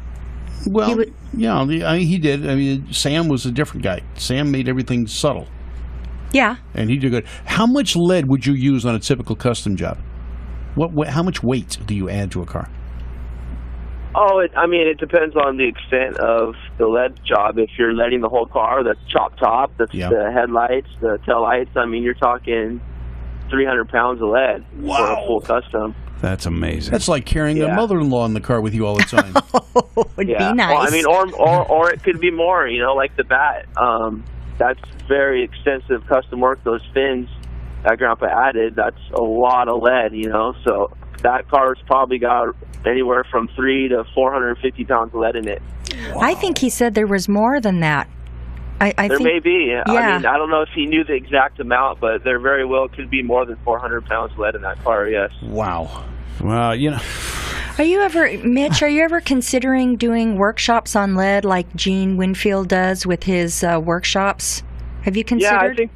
Speaker 1: Well, he did. I mean, Sam was a different guy. Sam made everything subtle.
Speaker 3: Yeah.
Speaker 1: And he did good. How much lead would you use on a typical custom job? How much weight do you add to a car?
Speaker 5: Oh, it depends on the extent of the lead job. If you're leading the whole car, that's chop top, that's the headlights, the tail lights. I mean, you're talking 300 pounds of lead for a full custom.
Speaker 2: That's amazing.
Speaker 1: That's like carrying a mother-in-law in the car with you all the time.
Speaker 3: Would be nice.
Speaker 5: Well, I mean, or it could be more. You know, like the Bat. That's very extensive custom work. Those fins that Grandpa added, that's a lot of lead. You know, so that car's probably got anywhere from 300 to 450 pounds of lead in it.
Speaker 3: Wow. I think he said there was more than that. I
Speaker 5: there
Speaker 3: think,
Speaker 5: may be.
Speaker 3: Yeah.
Speaker 5: I mean, I don't know if he knew the exact amount, but there very well could be more than 400 pounds of lead in that car, yes.
Speaker 1: Wow.
Speaker 2: Well, you know.
Speaker 3: Mitch, are you ever considering doing workshops on lead like Gene Winfield does with his workshops? Have you considered?
Speaker 5: Yeah, I think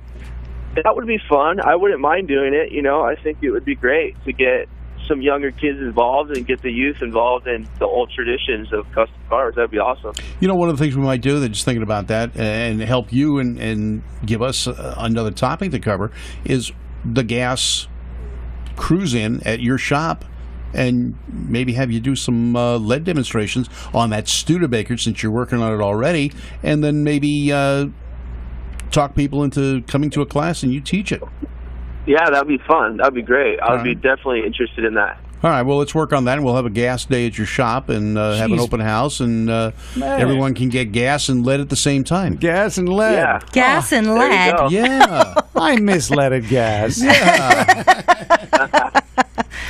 Speaker 5: that would be fun. I wouldn't mind doing it. You know, I think it would be great to get some younger kids involved and get the youth involved in the old traditions of custom cars. That'd be awesome. You
Speaker 1: know, one of the things we might do, just thinking about that, and help you and give us another topic to cover, is the gas cruise in at your shop and maybe have you do some lead demonstrations on that Studebaker since you're working on it already, and then maybe talk people into coming to a class and you teach it.
Speaker 5: Yeah, that'd be fun. That'd be great. I would be definitely interested in that.
Speaker 1: All right, well, let's work on that, and we'll have a gas day at your shop and have an open house, and everyone can get gas and lead at the same time.
Speaker 2: Gas and lead.
Speaker 5: Yeah.
Speaker 3: Gas and
Speaker 5: There you
Speaker 3: lead.
Speaker 5: go.
Speaker 1: Yeah.
Speaker 2: I miss leaded gas.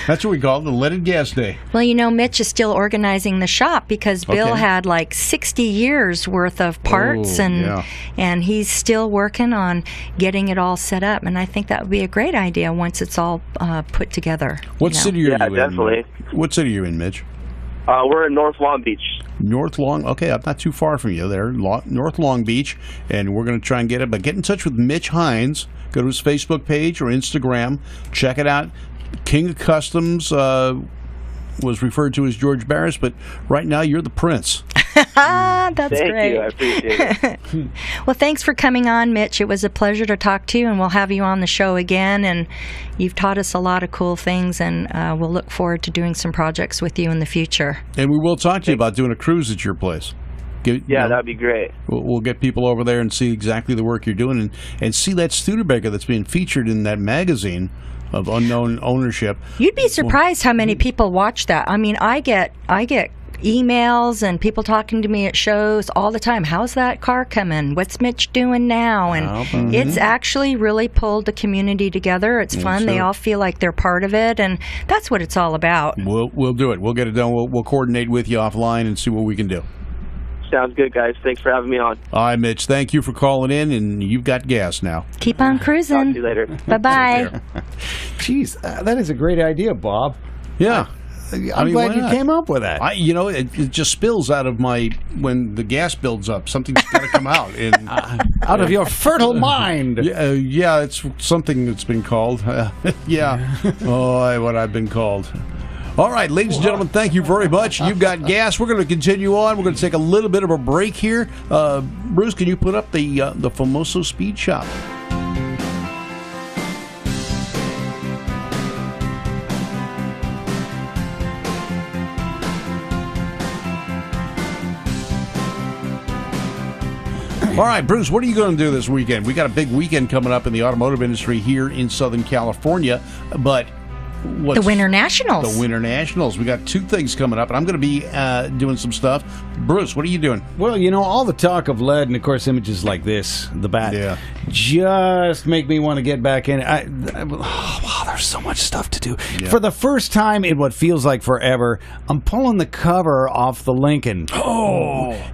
Speaker 1: That's what we call it, the leaded gas day.
Speaker 3: Well, you know, Mitch is still organizing the shop because Bill
Speaker 1: Okay.
Speaker 3: had like 60 years worth of parts,
Speaker 1: Oh, yeah.
Speaker 3: and he's still working on getting it all set up. And I think that would be a great idea once it's all put together.
Speaker 1: What city are
Speaker 5: Yeah,
Speaker 1: you in?
Speaker 5: definitely.
Speaker 1: What city are you in, Mitch?
Speaker 5: We're in North Long Beach.
Speaker 1: North Long. Okay, I'm not too far from you there, North Long Beach, and we're going to try and get it. But get in touch with Mitch Hines. Go to his Facebook page or Instagram. Check it out. King of Customs was referred to as George Barris, but right now you're the prince.
Speaker 3: That's
Speaker 5: Thank
Speaker 3: great.
Speaker 5: you. I appreciate it.
Speaker 3: Well, thanks for coming on, Mitch. It was a pleasure to talk to you, and we'll have you on the show again. And you've taught us a lot of cool things, and we'll look forward to doing some projects with you in the future.
Speaker 1: And we will talk to you about doing a cruise at your place.
Speaker 5: Yeah, that'd be great.
Speaker 1: We'll get people over there and see exactly the work you're doing and see that Studebaker that's being featured in that magazine of unknown ownership.
Speaker 3: You'd be surprised how many people watch that. I mean, I get emails and people talking to me at shows all the time. How's that car coming? What's Mitch doing now? And it's actually really pulled the community together. It's fun. They all feel like they're part of it, and that's what it's all about.
Speaker 1: We'll do it. We'll get it done. We'll coordinate with you offline and see what we can do.
Speaker 5: Sounds good, guys. Thanks for having me on.
Speaker 1: All right, Mitch. Thank you for calling in, and you've got gas now.
Speaker 3: Keep on
Speaker 5: Talk to you
Speaker 3: cruising.
Speaker 5: later.
Speaker 3: Bye-bye.
Speaker 2: Jeez, that is a great idea, Bob.
Speaker 1: Yeah.
Speaker 2: I'm glad
Speaker 1: why
Speaker 2: you
Speaker 1: not?
Speaker 2: came up with that.
Speaker 1: It just spills out of when the gas builds up. Something's got to come out. And,
Speaker 2: Out of your fertile mind.
Speaker 1: yeah, it's something that's been called. Yeah. Oh, what I've been called. All right, ladies and gentlemen, thank you very much. You've got gas. We're going to continue on. We're going to take a little bit of a break here. Bruce, can you put up the Famoso Speed Shop? All right, Bruce, what are you going to do this weekend? We got a big weekend coming up in the automotive industry here in Southern California, but
Speaker 3: The Winter Nationals.
Speaker 1: The Winter Nationals. We got two things coming up, and I'm going to be doing some stuff. Bruce, what are you doing?
Speaker 2: Well, all the talk of lead and, of course, images like this, the bat, just make me want to get back in. Wow, there's so much stuff to do.
Speaker 1: Yeah.
Speaker 2: For the first time in what feels like forever, I'm pulling the cover off the Lincoln.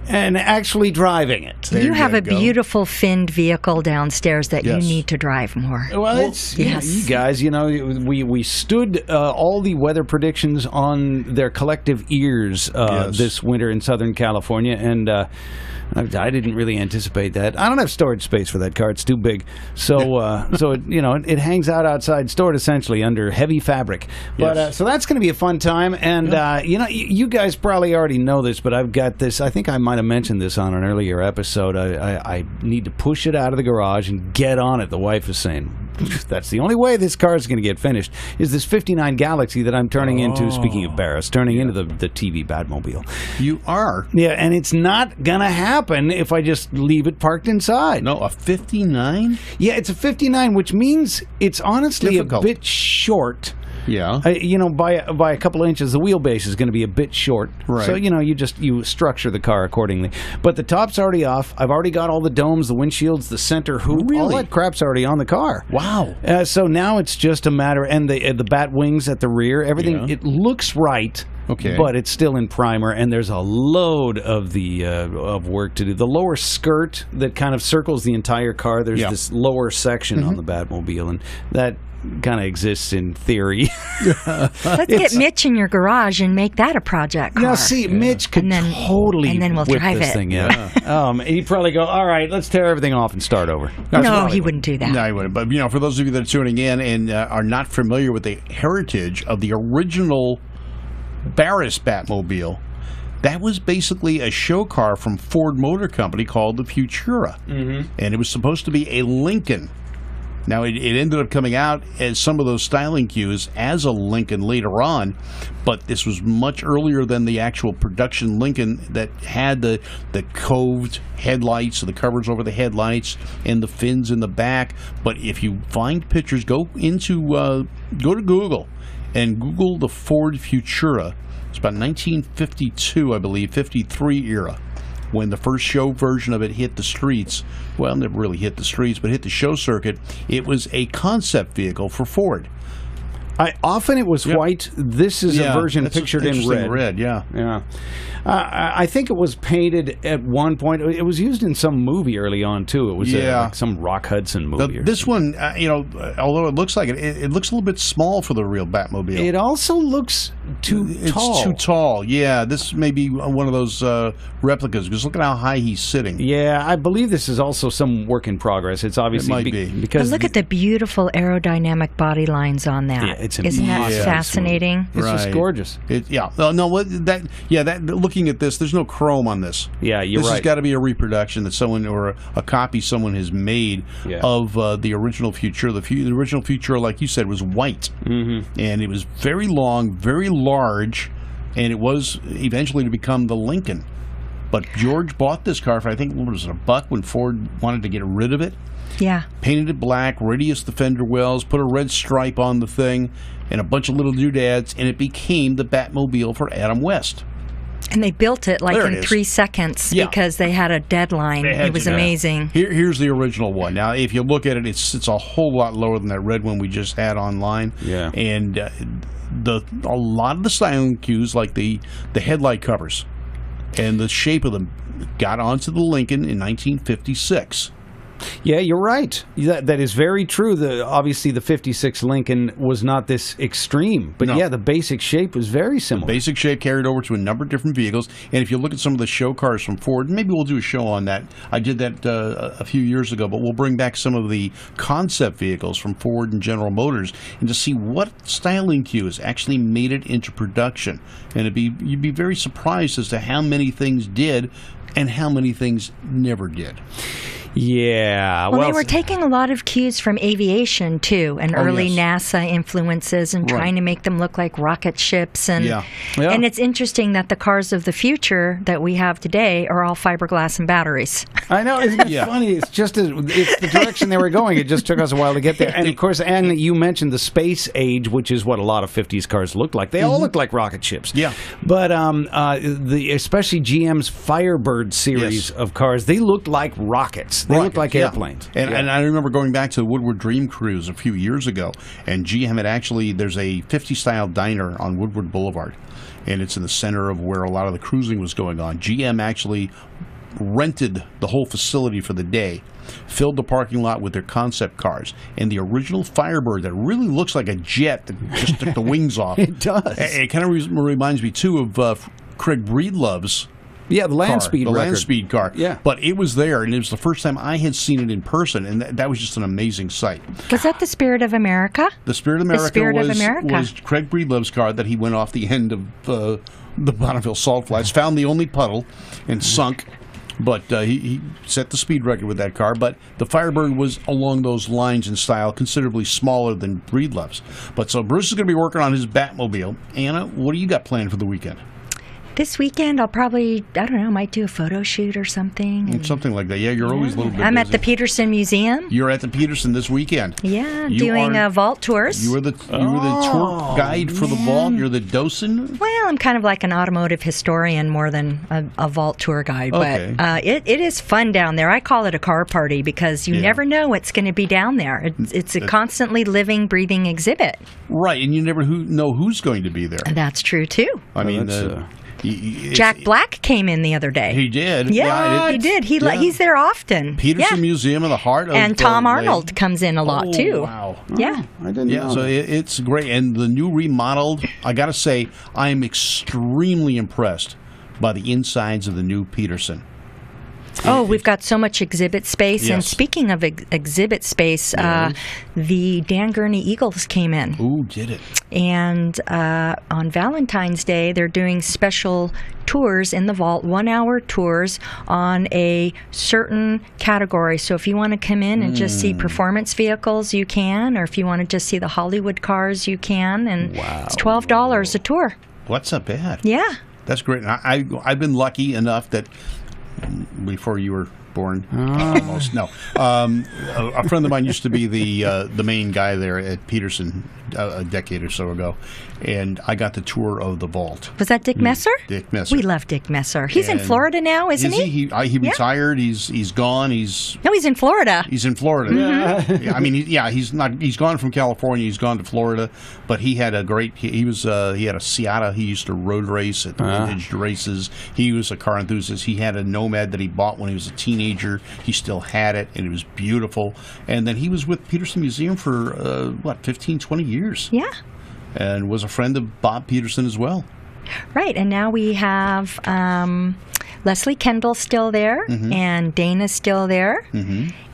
Speaker 2: And actually driving it.
Speaker 3: You have a
Speaker 1: go.
Speaker 3: beautiful finned vehicle downstairs that
Speaker 1: Yes.
Speaker 3: you need to drive more.
Speaker 2: Well, it's
Speaker 3: yes.
Speaker 2: you guys. We stood all the weather predictions on their collective ears
Speaker 1: Yes.
Speaker 2: this winter in Southern California, and I didn't really anticipate that. I don't have storage space for that car; it's too big. So, it hangs out outside, stored essentially under heavy fabric. But
Speaker 1: Yes.
Speaker 2: so that's going to be a fun time. And you guys probably already know this, but I've got this. I think I might have mentioned this on an earlier episode. I need to push it out of the garage and get on it. The wife is saying that's the only way this car is going to get finished. Is this '59 Galaxy that I'm turning into? Speaking of Barris, turning into the TV Batmobile.
Speaker 1: You are?
Speaker 2: Yeah, and it's not going to happen if I just leave it parked inside.
Speaker 1: No, a 59?
Speaker 2: Yeah, it's a 59, which means it's honestly
Speaker 1: Difficult.
Speaker 2: a bit short.
Speaker 1: Yeah.
Speaker 2: By a couple of inches, the wheelbase is going to be a bit short.
Speaker 1: Right.
Speaker 2: So, you structure the car accordingly. But the top's already off. I've already got all the domes, the windshields, the center hoop. All
Speaker 1: Really?
Speaker 2: that crap's already on the car.
Speaker 1: Wow.
Speaker 2: So now it's just a matter, and the bat wings at the rear, everything,
Speaker 1: Yeah.
Speaker 2: it looks right.
Speaker 1: Okay.
Speaker 2: But it's still in primer, and there's a load of of work to do. The lower skirt that kind of circles the entire car, there's
Speaker 1: Yeah.
Speaker 2: this lower section on the Batmobile, and that kind of exists in theory.
Speaker 3: Let's get Mitch in your garage and make that a project car.
Speaker 2: Now, see, Mitch could
Speaker 3: And then-
Speaker 2: totally
Speaker 3: and then we'll
Speaker 2: whip
Speaker 3: drive
Speaker 2: this
Speaker 3: it.
Speaker 2: thing, he'd probably go, all right, let's tear everything off and start over.
Speaker 3: No, he wouldn't do that.
Speaker 1: No, I wouldn't. But, for those of you that are tuning in and are not familiar with the heritage of the original Barris Batmobile, that was basically a show car from Ford Motor Company called the Futura. Mm-hmm. And it was supposed to be a Lincoln. Now, it ended up coming out as some of those styling cues as a Lincoln later on, but this was much earlier than the actual production Lincoln that had the coved headlights, the covers over the headlights, and the fins in the back. But if you find pictures, go to Google and Google the Ford Futura. It's about 1952, I believe, 53 era, when the first show version of it hit the streets. Well, never really hit the streets, but hit the show circuit. It was a concept vehicle for Ford.
Speaker 2: Often it was white. This is a version
Speaker 1: that's
Speaker 2: pictured in red.
Speaker 1: Yeah.
Speaker 2: I think it was painted at one point. It was used in some movie early on, too. It was like some Rock Hudson movie.
Speaker 1: This one, although it looks like it looks a little bit small for the real Batmobile.
Speaker 2: It also looks too tall.
Speaker 1: It's too tall, yeah. This may be one of those replicas, because look at how high he's sitting.
Speaker 2: Yeah, I believe this is also some work in progress. It's obviously...
Speaker 1: It might be.
Speaker 2: Because
Speaker 3: but look at the beautiful aerodynamic body lines on that.
Speaker 2: Yeah, it's
Speaker 3: Isn't that fascinating?
Speaker 2: It's just gorgeous.
Speaker 1: Looking at this, there's no chrome on this.
Speaker 2: Yeah, you're
Speaker 1: This
Speaker 2: right.
Speaker 1: has got to be a reproduction that someone, or a copy someone has made of the original Futura. The original Futura, like you said, was white. Mm-hmm. And it was very long, very large, and it was eventually to become the Lincoln. But George bought this car for, I think, what was it, $1 when Ford wanted to get rid of it?
Speaker 3: Yeah.
Speaker 1: Painted it black, radius the fender wells, put a red stripe on the thing, and a bunch of little doodads, and it became the Batmobile for Adam West.
Speaker 3: And they built it in 3 seconds because they had a deadline. It was amazing.
Speaker 1: Here's the original one. Now, if you look at it, it's a whole lot lower than that red one we just had online.
Speaker 2: Yeah.
Speaker 1: And a lot of the styling cues, like the headlight covers and the shape of them, got onto the Lincoln in 1956.
Speaker 2: Yeah, you're right. That is very true. Obviously, the 56 Lincoln was not this extreme. But yeah, the basic shape was very similar.
Speaker 1: Basic shape carried over to a number of different vehicles. And if you look at some of the show cars from Ford, maybe we'll do a show on that. I did that a few years ago, but we'll bring back some of the concept vehicles from Ford and General Motors and to see what styling cues actually made it into production. And you'd be very surprised as to how many things did and how many things never did.
Speaker 2: Yeah.
Speaker 3: Well, they were taking a lot of cues from aviation, too, and early NASA influences and trying to make them look like rocket ships. And and it's interesting that the cars of the future that we have today are all fiberglass and batteries.
Speaker 2: I know. Isn't it funny? It's just it's the direction they were going. It just took us a while to get there. And, of course, you mentioned the space age, which is what a lot of 50s cars looked like. They all looked like rocket ships.
Speaker 1: Yeah.
Speaker 2: But especially GM's Firebird series of cars, they looked like rockets. They look like airplanes.
Speaker 1: And I remember going back to the Woodward Dream Cruise a few years ago, and GM had there's a 50-style diner on Woodward Boulevard, and it's in the center of where a lot of the cruising was going on. GM actually rented the whole facility for the day, filled the parking lot with their concept cars, and the original Firebird that really looks like a jet that just took the wings off.
Speaker 2: It does.
Speaker 1: It kind of reminds me, too, of Craig Breedlove's
Speaker 2: the Land Speed record.
Speaker 1: Land Speed car.
Speaker 2: Yeah.
Speaker 1: But it was there, and it was the first time I had seen it in person, and that was just an amazing sight.
Speaker 3: Was that the Spirit of America?
Speaker 1: The Spirit of America was Craig Breedlove's car that he went off the end of the Bonneville Salt Flats, found the only puddle, and sunk. But he set the speed record with that car. But the Firebird was along those lines in style, considerably smaller than Breedlove's. But so Bruce is going to be working on his Batmobile. Anna, what do you got planned for the weekend?
Speaker 3: This weekend, I'll probably, might do a photo shoot or something.
Speaker 1: Something like that. Yeah, you're always a little bit
Speaker 3: I'm
Speaker 1: busy.
Speaker 3: at the Peterson Museum.
Speaker 1: You're at the Peterson this weekend.
Speaker 3: Yeah, doing vault tours.
Speaker 1: You were the tour guide for the vault. You're the docent.
Speaker 3: Well, I'm kind of like an automotive historian more than a vault tour guide.
Speaker 1: Okay.
Speaker 3: But it is fun down there. I call it a car party because you never know what's going to be down there. It's a constantly living, breathing exhibit.
Speaker 1: Right, and you never know who's going to be there.
Speaker 3: That's true, too.
Speaker 1: I mean,
Speaker 3: Jack Black came in the other day.
Speaker 1: He did.
Speaker 3: Yeah, he did. He's there often.
Speaker 1: Peterson Museum of the Heart of
Speaker 3: and Tom Arnold comes in a lot too.
Speaker 1: Wow.
Speaker 3: Yeah.
Speaker 2: I didn't know.
Speaker 1: So it's great, and the new remodeled. I got to say, I am extremely impressed by the insides of the new Peterson.
Speaker 3: Oh, we've got so much exhibit space.
Speaker 1: Yes.
Speaker 3: And speaking of exhibit space, the Dan Gurney Eagles came in.
Speaker 1: Ooh, did it?
Speaker 3: And on Valentine's Day, they're doing special tours in the vault, 1-hour tours on a certain category. So if you want to come in and just see performance vehicles, you can. Or if you want to just see the Hollywood cars, you can. And it's $12 a tour.
Speaker 1: Well, that's not bad.
Speaker 3: Yeah.
Speaker 1: That's great. And I've been lucky enough that before you were born, almost. No, a friend of mine used to be the main guy there at Peterson a decade or so ago, and I got the tour of the vault.
Speaker 3: Was that Dick Messer?
Speaker 1: Dick Messer.
Speaker 3: We love Dick Messer. He's in Florida now, isn't he?
Speaker 1: He retired. He's gone.
Speaker 3: No, he's in Florida.
Speaker 1: He's in Florida.
Speaker 3: Mm-hmm.
Speaker 1: Yeah. I mean, he's not. He's gone from California. He's gone to Florida. But he had a great. He had a Seata. He used to road race at vintage races. He was a car enthusiast. He had a Nomad that he bought when he was a teenager. He still had it, and it was beautiful. And then he was with Peterson Museum for 15, 20 years.
Speaker 3: Yeah.
Speaker 1: And was a friend of Bob Peterson as well.
Speaker 3: Right, and now we have Leslie Kendall still there, and Dana's still there,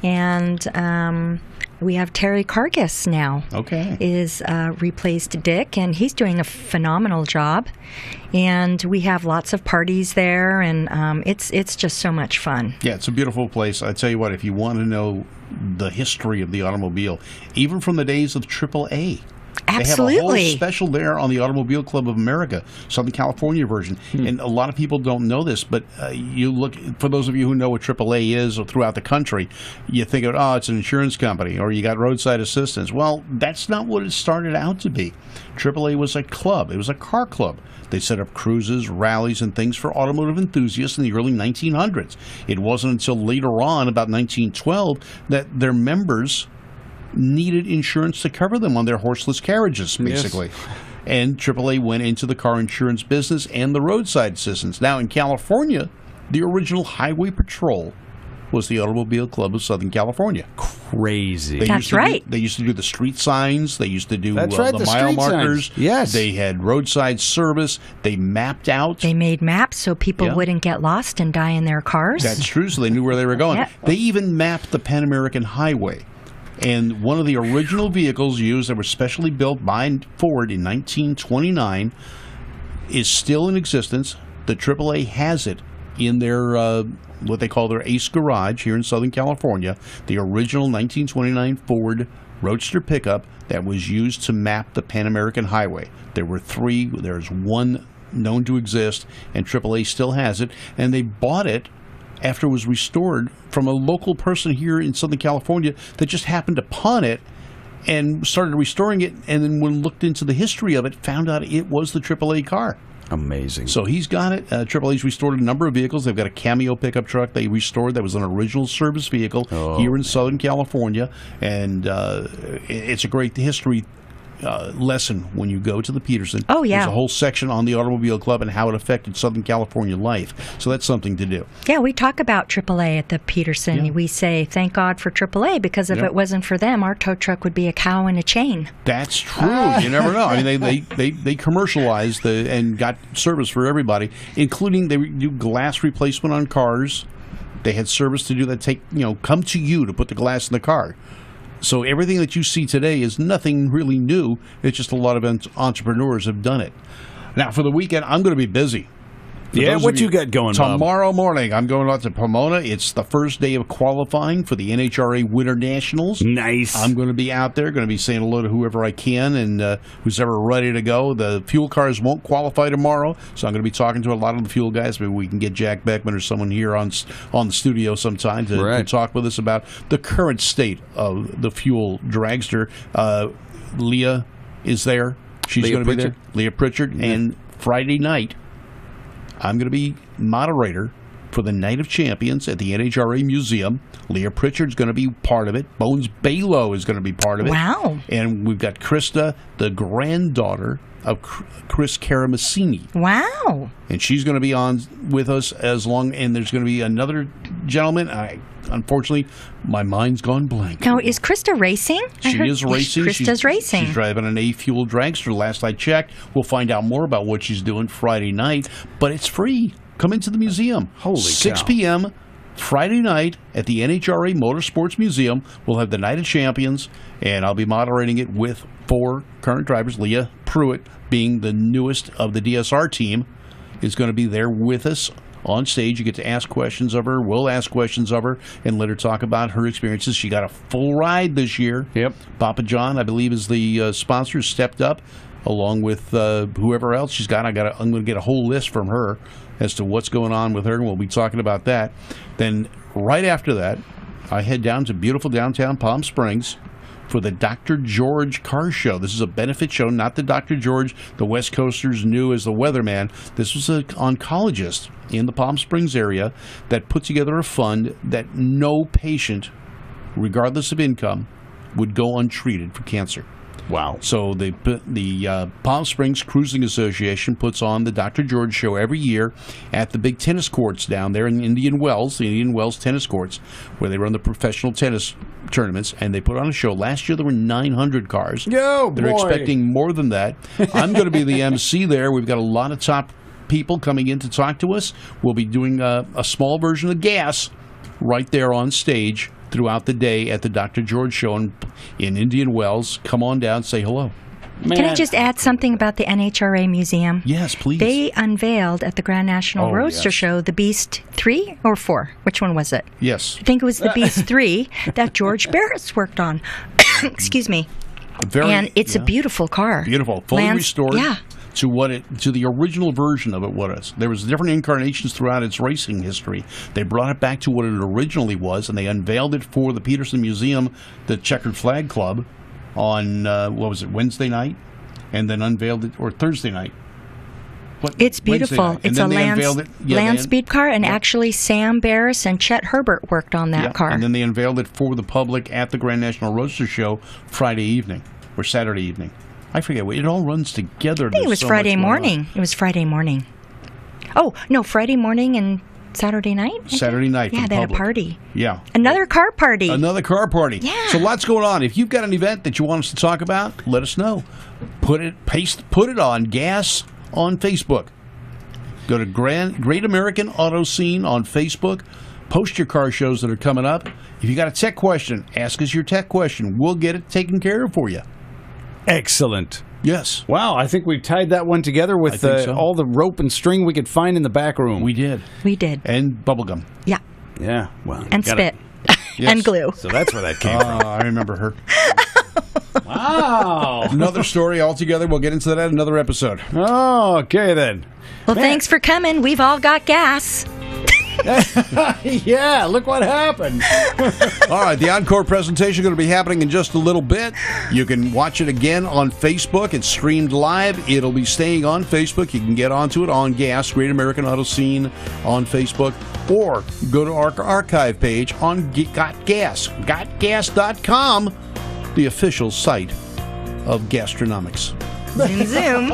Speaker 3: and we have Terry Cargis now.
Speaker 1: Okay.
Speaker 3: Is replaced Dick, and he's doing a phenomenal job. And we have lots of parties there, and it's just so much fun.
Speaker 1: Yeah, it's a beautiful place. I tell you what, if you want to know the history of the automobile, even from the days of AAA.
Speaker 3: Absolutely.
Speaker 1: They have a whole special there on the Automobile Club of America, Southern California version. And a lot of people don't know this, but you look, for those of you who know what AAA is throughout the country, you think of, it's an insurance company, or you got roadside assistance. Well, that's not what it started out to be. AAA was a club. It was a car club. They set up cruises, rallies, and things for automotive enthusiasts in the early 1900s. It wasn't until later on, about 1912, that their members needed insurance to cover them on their horseless carriages, basically. Yes. And AAA went into the car insurance business and the roadside assistance. Now, in California, the original Highway Patrol was the Automobile Club of Southern California.
Speaker 2: Crazy.
Speaker 3: That's right.
Speaker 1: They used to do the street signs. They used to do
Speaker 2: the
Speaker 1: mile markers.
Speaker 2: Signs. Yes.
Speaker 1: They had roadside service. They mapped out.
Speaker 3: They made maps so people wouldn't get lost and die in their cars.
Speaker 1: That's true, so they knew where they were going. They even mapped the Pan American Highway. And one of the original vehicles used that was specially built by Ford in 1929 is still in existence. The AAA has it in their what they call their Ace Garage here in Southern California. The original 1929 Ford Roadster pickup that was used to map the Pan American Highway. There were three. There's one known to exist, and AAA still has it. And they bought it after it was restored from a local person here in Southern California that just happened to pawn it and started restoring it, and then when looked into the history of it, found out it was the AAA car.
Speaker 2: Amazing.
Speaker 1: So he's got it. AAA's restored a number of vehicles. They've got a Cameo pickup truck they restored that was an original service vehicle here in Southern California, and it's a great history lesson when you go to the Peterson.
Speaker 3: Oh, yeah.
Speaker 1: There's a whole section on the Automobile Club and how it affected Southern California life. So that's something to do.
Speaker 3: Yeah, we talk about AAA at the Peterson. Yeah. We say, thank God for AAA, because if it wasn't for them, our tow truck would be a cow in a chain.
Speaker 1: That's true. You never know. I mean, they commercialized and got service for everybody, including they do glass replacement on cars. They had service to do that, come to you to put the glass in the car. So everything that you see today is nothing really new. It's just a lot of entrepreneurs have done it. Now, for the weekend, I'm going to be busy.
Speaker 2: What you got going, Bob?
Speaker 1: Tomorrow morning, I'm going out to Pomona. It's the first day of qualifying for the NHRA Winter Nationals.
Speaker 2: Nice.
Speaker 1: I'm going to be out there, going to be saying hello to whoever I can and who's ever ready to go. The fuel cars won't qualify tomorrow, so I'm going to be talking to a lot of the fuel guys. Maybe we can get Jack Beckman or someone here on the studio sometime to talk with us about the current state of the fuel dragster. Leah is there. She's going to be there. Leah Pritchard. Yeah. And Friday night, I'm going to be moderator for the Night of Champions at the NHRA Museum. Leah Pritchard's going to be part of it. Bones Balow is going to be part of it.
Speaker 3: Wow.
Speaker 1: And we've got Krista, the granddaughter of Chris Karamessini.
Speaker 3: Wow.
Speaker 1: And she's going to be on with us and there's going to be another gentleman. Unfortunately, my mind's gone blank.
Speaker 3: Now, is Krista racing?
Speaker 1: She is racing.
Speaker 3: Krista's racing.
Speaker 1: She's driving an A-Fuel dragster. Last I checked, we'll find out more about what she's doing Friday night. But it's free. Come into the museum.
Speaker 2: Holy
Speaker 1: 6
Speaker 2: cow.
Speaker 1: p.m. Friday night at the NHRA Motorsports Museum, we'll have the Night of Champions, and I'll be moderating it with 4 current drivers. Leah Pruitt, being the newest of the DSR team, is going to be there with us on stage. You get to ask questions of her. We'll ask questions of her and let her talk about her experiences. She got a full ride this year.
Speaker 2: Yep.
Speaker 1: Papa John, I believe, is the sponsor, stepped up along with whoever else she's got. I'm going to get a whole list from her as to what's going on with her, and we'll be talking about that. Then right after that, I head down to beautiful downtown Palm Springs for the Dr. George Car Show. This is a benefit show, not the Dr. George the West Coasters knew as the weatherman. This was an oncologist in the Palm Springs area that put together a fund that no patient, regardless of income, would go untreated for cancer.
Speaker 2: Wow.
Speaker 1: So the Palm Springs Cruising Association puts on the Dr. George Show every year at the big tennis courts down there in Indian Wells, the Indian Wells tennis courts, where they run the professional tennis tournaments, and they put on a show. Last year there were 900 cars.
Speaker 2: Yo,
Speaker 1: They're expecting more than that. I'm going to be the MC there. We've got a lot of top people coming in to talk to us. We'll be doing a small version of Gas right there on stage throughout the day at the Dr. George Show in Indian Wells. Come on down, say hello.
Speaker 2: Man.
Speaker 3: Can I just add something about the NHRA Museum?
Speaker 1: Yes, please.
Speaker 3: They unveiled at the Grand National Roadster Show the Beast 3 or 4. Which one was it?
Speaker 1: Yes.
Speaker 3: I think it was the Beast 3 that George Barris worked on. Excuse me. And it's a beautiful car.
Speaker 1: Beautiful. Fully restored.
Speaker 3: Yeah.
Speaker 1: To the original version of it was. There was different incarnations throughout its racing history. They brought it back to what it originally was, and they unveiled it for the Peterson Museum, the Checkered Flag Club, on Wednesday night, and then unveiled it, or Thursday night.
Speaker 3: It's beautiful. It's a land speed car, and actually Sam Barris and Chet Herbert worked on that car.
Speaker 1: And then they unveiled it for the public at the Grand National Roadster Show Friday evening or Saturday evening. I forget. It all runs together.
Speaker 3: I think it was Friday morning. It was Friday morning. Oh, no, Friday morning and Saturday night?
Speaker 1: Saturday night.
Speaker 3: Yeah, they had a party.
Speaker 1: Yeah.
Speaker 3: Another car party.
Speaker 1: Another car party.
Speaker 3: Yeah.
Speaker 1: So lots going on. If you've got an event that you want us to talk about, let us know. Put it on Gas on Facebook. Go to Great American Auto Scene on Facebook. Post your car shows that are coming up. If you got a tech question, ask us your tech question. We'll get it taken care of for you.
Speaker 2: Excellent.
Speaker 1: Yes.
Speaker 2: Wow, I think we've tied that one together with all the rope and string we could find in the back room.
Speaker 1: We did. And bubblegum.
Speaker 3: Yeah.
Speaker 2: Yeah. Well.
Speaker 3: And spit.
Speaker 1: Yes.
Speaker 3: And glue.
Speaker 2: So that's where that came from.
Speaker 1: I remember her.
Speaker 2: Wow.
Speaker 1: Another story altogether. We'll get into that in another episode.
Speaker 2: Oh, okay then.
Speaker 3: Well, thanks for coming. We've all got gas.
Speaker 2: Yeah, look what happened.
Speaker 1: All right, the encore presentation is going to be happening in just a little bit. You can watch it again on Facebook. It's streamed live. It'll be staying on Facebook. You can get onto it on Gas, Great American Auto Scene on Facebook, or go to our archive page on Got Gas, gotgas.com, the official site of gastronomics.
Speaker 3: Zoom, zoom.